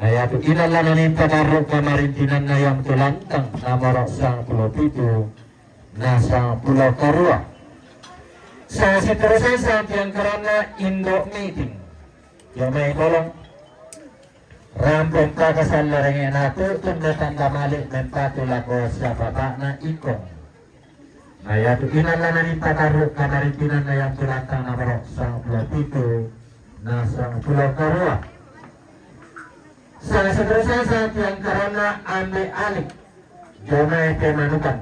Naya tu inalananin pakaruk kamarintinan na yang tulantang namorok sang pulau pitu na sang pulau karua Sa seterusnya saat yang karena Indo meeting. Yung may kolong rampong kakasalarangin nato tundutan damali ng patula ko sa baba na ikong. Naya to inalananin pataro kamaritinan na yung tulantang namarok sa plotito na sa pulau Karua. Sa seterusnya saat yang karena ame alik. Jomay pemanukan.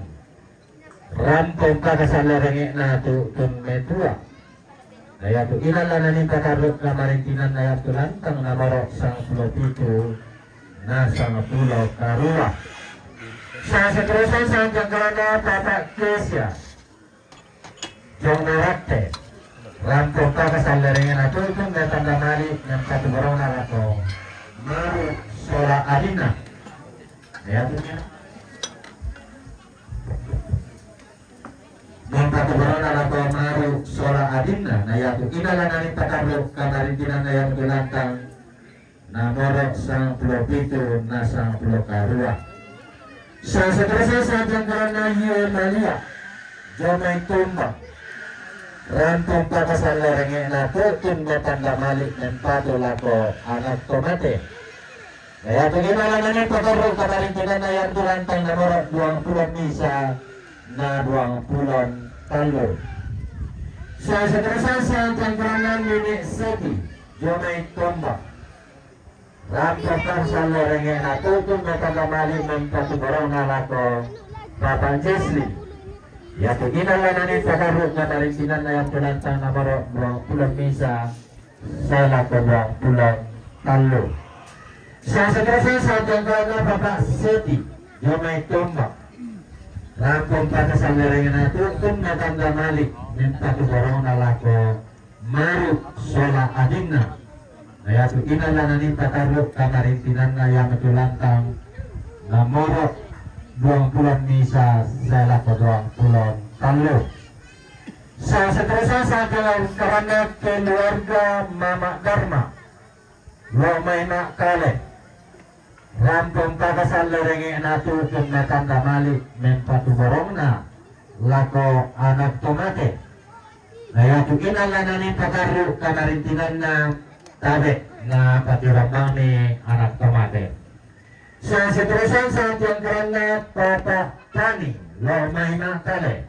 Rampong kakasalarangin nato tunmetua. Naya to inalananin pataro kamaritinan na yung tulantang namarok sa plotito na sa pulau Karua. Sa seterusnya saat yang karena Bapak Kesia Jongawate rampong kakasalarangin nato itong natandamali ng katubarong na ako Maru Sola Adina. Naya to niya. Ng katubarong na ako Maru Sola Adina. Naya to inalananin pataro kamaritinan na yung tulantang namarok sa plotito na sa pulau Karua. Sa seterusnya saat yang karena Malia Jomay Tumba rampong kakasalarangin na tutun matandamali ng patula ko anak tomate. Kaya pagkinalangan ng pagkaro kamarintinan na yung tulantang namorok 20 misa na 20 talo. Sa seterusnya saat yang karena Nini Seti Jomay Tumba rampong kakasalarangin na tutun matandamali ng patubarong nalako Papa Jesli. Ya pagkinalangan ng pagkaro kamarintinan na yung tulantang namorok 20 misa sa lako 20 talo. Sa seterusnya saat yang karena Bapak Seti Jomay Tumba rampong kakasalarangin na tutun matandamali ng patubarong nalako Maru Sola Adina. Kaya ito inalananin patarok kamarintinan na yung tulantang na morok 20 misa sa lako 20 talo. Sa seterusnya sa karena keluarga Mama Dharma Lomay na kale rampong kakasalarangin na tutong matandamali ng patubarong na lako anak tomate. Kaya ito inalananin patarok kamarintinan na tabi na patirambang ni anak tomate. Sa seterusnya saat yang karena Papa Tani Lomay na kale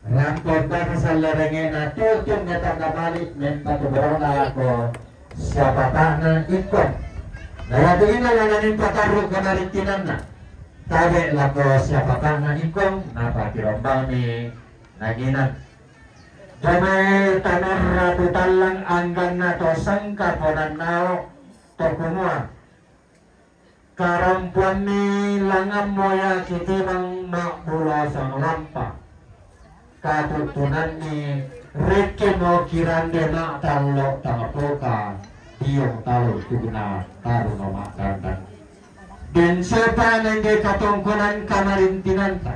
rampong kakasalarangin na tutong matandamali ng patubarong na lako sa papa na ikon. Kaya ito inalananin patarok kamarintinan na tabi lako sa papa na ikon na patirambang ni naginag. Jomay tanor ratutan lang anggang na to sangka po ng nao to kumua. Karampuan ni langam moya kitibang makbula sa lampa. Katutunan ni Ricky mo kirande na talo tangapoka diyong talo tugna taro no makandan. Den sepa nende katungkunan kamarintinan ta.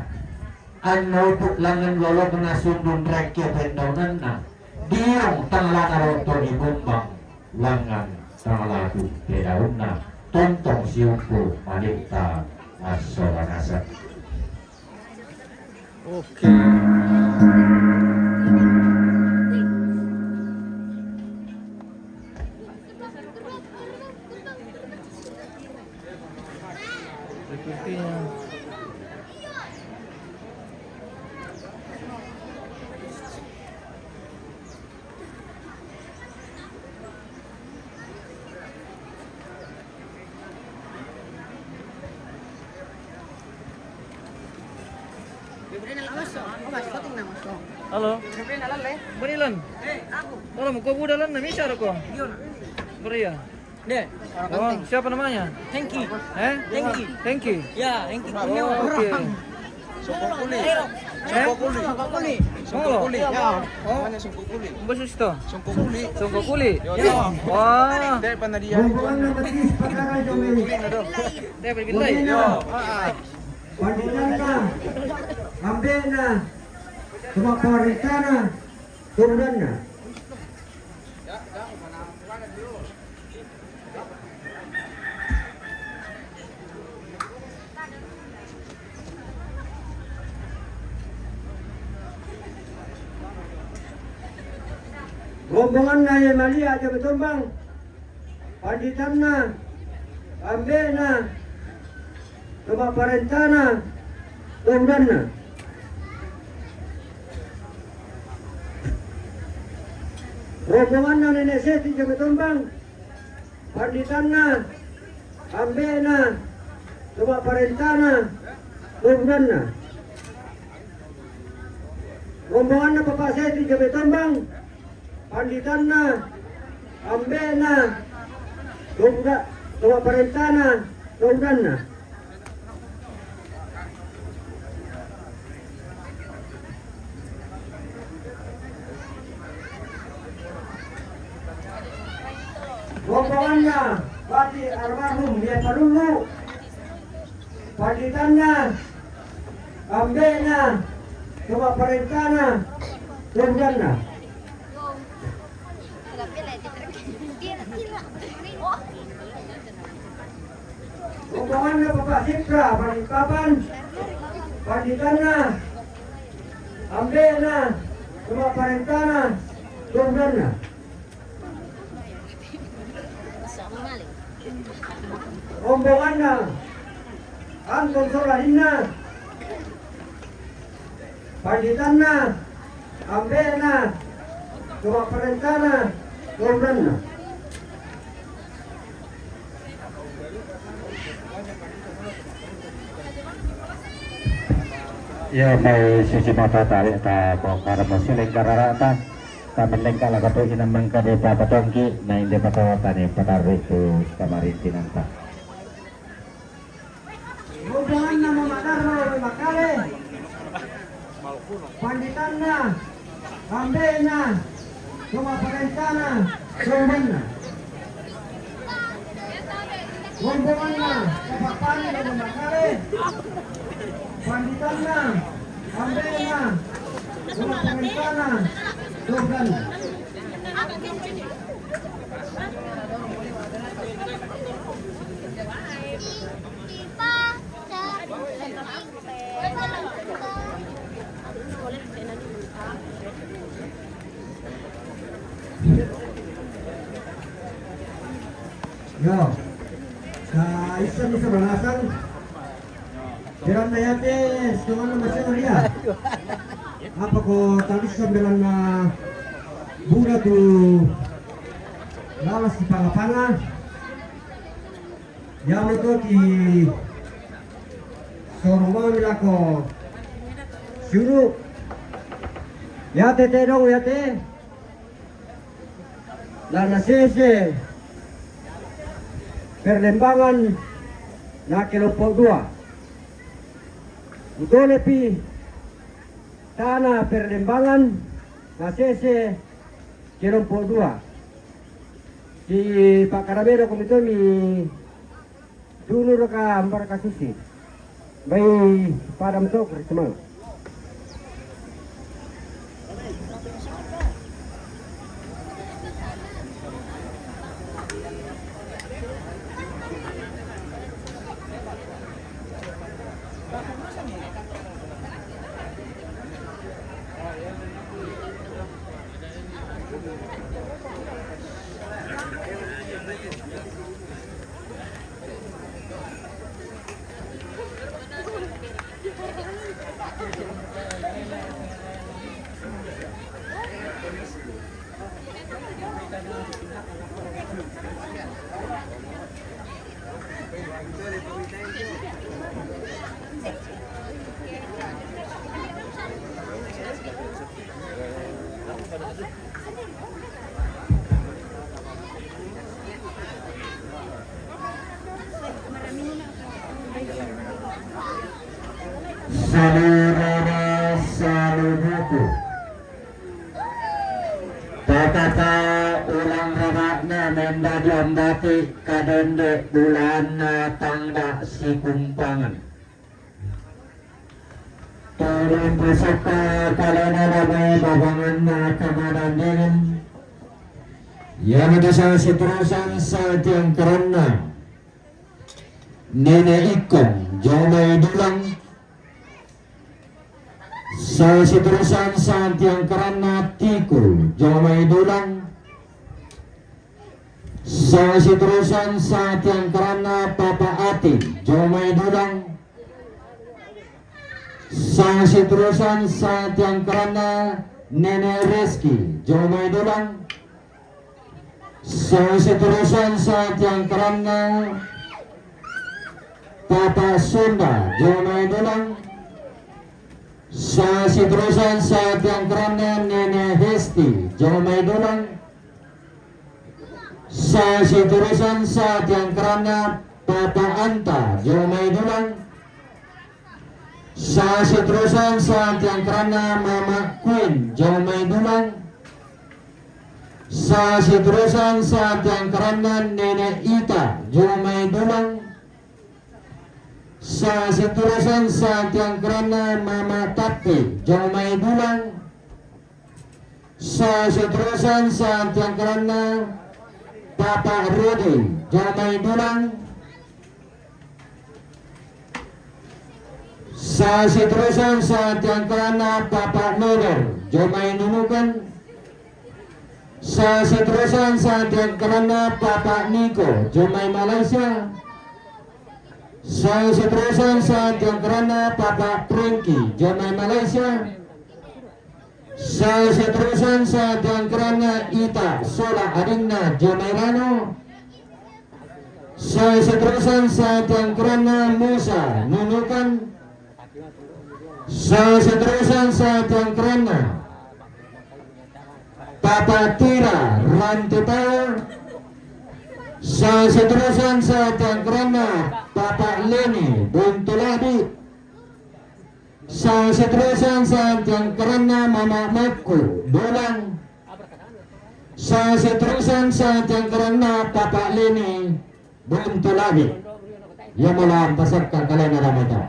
Ano langan lolok na sundun rekya pendaunan na diyong tanglanaro to ibumbang langan tanglatu pedaun na tontong siyungko manikta asoranasa. Oke. Sepertinya halo. Berilan. Halo, mau kau dalan na misal ako. Beria. Oh, siapa namanya? Hengki. Hengki. Hengki. Ya, Hengki. Oh, oke. Sungkukuli. Sungkukuli. Sungkukuli. Ya, namanya sungkukuli. Bagus itu. Sungkukuli. Sungkukuli. Yo. Wah. Dari panadia. Bumbuan na batis pagkaray Jomay. Dia berbintay. Yo. Pandinan na, ambil na, tumaporita na, tundan na. rombongan na yang mali aja betumbang. Panditan na, ambe na, rumah parentana, tumdan na. Rombongan na nenek seti aja betumbang. Panditan na, ambe na, rumah parentana, tumdan na. Rombongan na Bapak Seti aja betumbang. Panditan na, ambe na, rumah parentana, tumdan na. Rombongannya Bati almarhum dia dulu. Panditannya, ambenya, rumah parentana, tumdan na. Rombongannya Bapak Sikra, Panikapan, Panditannya, ambenya, rumah parentana, tumdan na. Rombongannya Anton Solahinna, Panditannya, ambenya, rumah parentana, tumdan na. Ya may susimata tarik ta para musiling kararata taman lengka la kato inamang kade papatongki na hindi patawatan ni patarik to kamarintinan ta. Rombongan na Mamadaro Makale, Panditannya, ambenya, rumah parentana, tumdan na. Rombongannya Bapak Pani Makale, Panditannya, ambenya, rumah parentana, tumdan na. Yo, sa isa balasan. Bilang na yate, setengah nama saya dia. Apa ko tadi sambilan na buda tu lalas di pangapangan. Yang itu di sorong nila ko suruh. Yate te dong yate. Lana sese. Perlembangan na kelompok 2. Ito lepi tanah perlembangan na sese kelompok 2. Si Pak Karabero komito mi dulu reka ambar kasisi. Bayi padam tok semang. Salurara salubuku tatata ulang ramatna mendadiam dati kadende bulan tangga si kumpangan turun beserta kalana ramai babangan kamaran dingin yang desa seterusan saat yang kerana nenek ikon jomai dulang Sa seterusan sa tiang kerana Tiko Jomai Dulang. Sa seterusan sa tiang kerana Papa Ati Jomai Dulang. Sa seterusan sa tiang kerana Nenek Reski Jomai Dulang. Sa seterusan sa tiang kerana Papa Sunda Jomai Dulang. Sa seterusan sa tiang kerana Nenek Hesti Jomai Dulang. Sa seterusan sa tiang kerana Papa Anta Jomai Dulang. Sa seterusan sa tiang kerana Mama Queen Jomai Dulang. Sa seterusan sa tiang kerana Nenek Ita Jomai Dulang. Sa seterusan sa tiang kerana Mama Tapi Jomai Dulang. Sa seterusan sa tiang kerana Papa Rudi Jomai Dulang. Sa seterusan sa tiang kerana Papa Noder Jomai Nunukan. Sa seterusan sa tiang kerana Papa Niko Jomai Malaysia. Sa seterusan sa tiang kerana Papa Pringki Jomai Malaysia. Sa seterusan sa tiang kerana Ita Sola Adinna Jomai Rano. Sa seterusan sa tiang kerana Musa Nunukan. Sa seterusan sa tiang kerana Papa Tira Rantitao. Sa seterusan sa tiang kerana Papa Leni Buntulabi. Sa seterusan sa tiang kerana Mama Makku Dulang. Sa seterusan sa tiang kerana Papa Leni Buntulabi. Yang malam peserta kalian ada mata.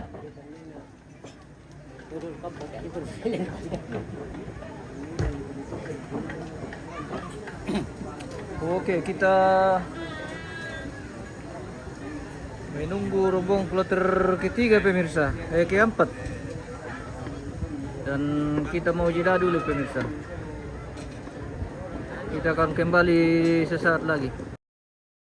Oke, kita menunggu rombong kloter ketiga pemirsa, keempat. Dan kita mau jeda dulu pemirsa. Kita akan kembali sesaat lagi.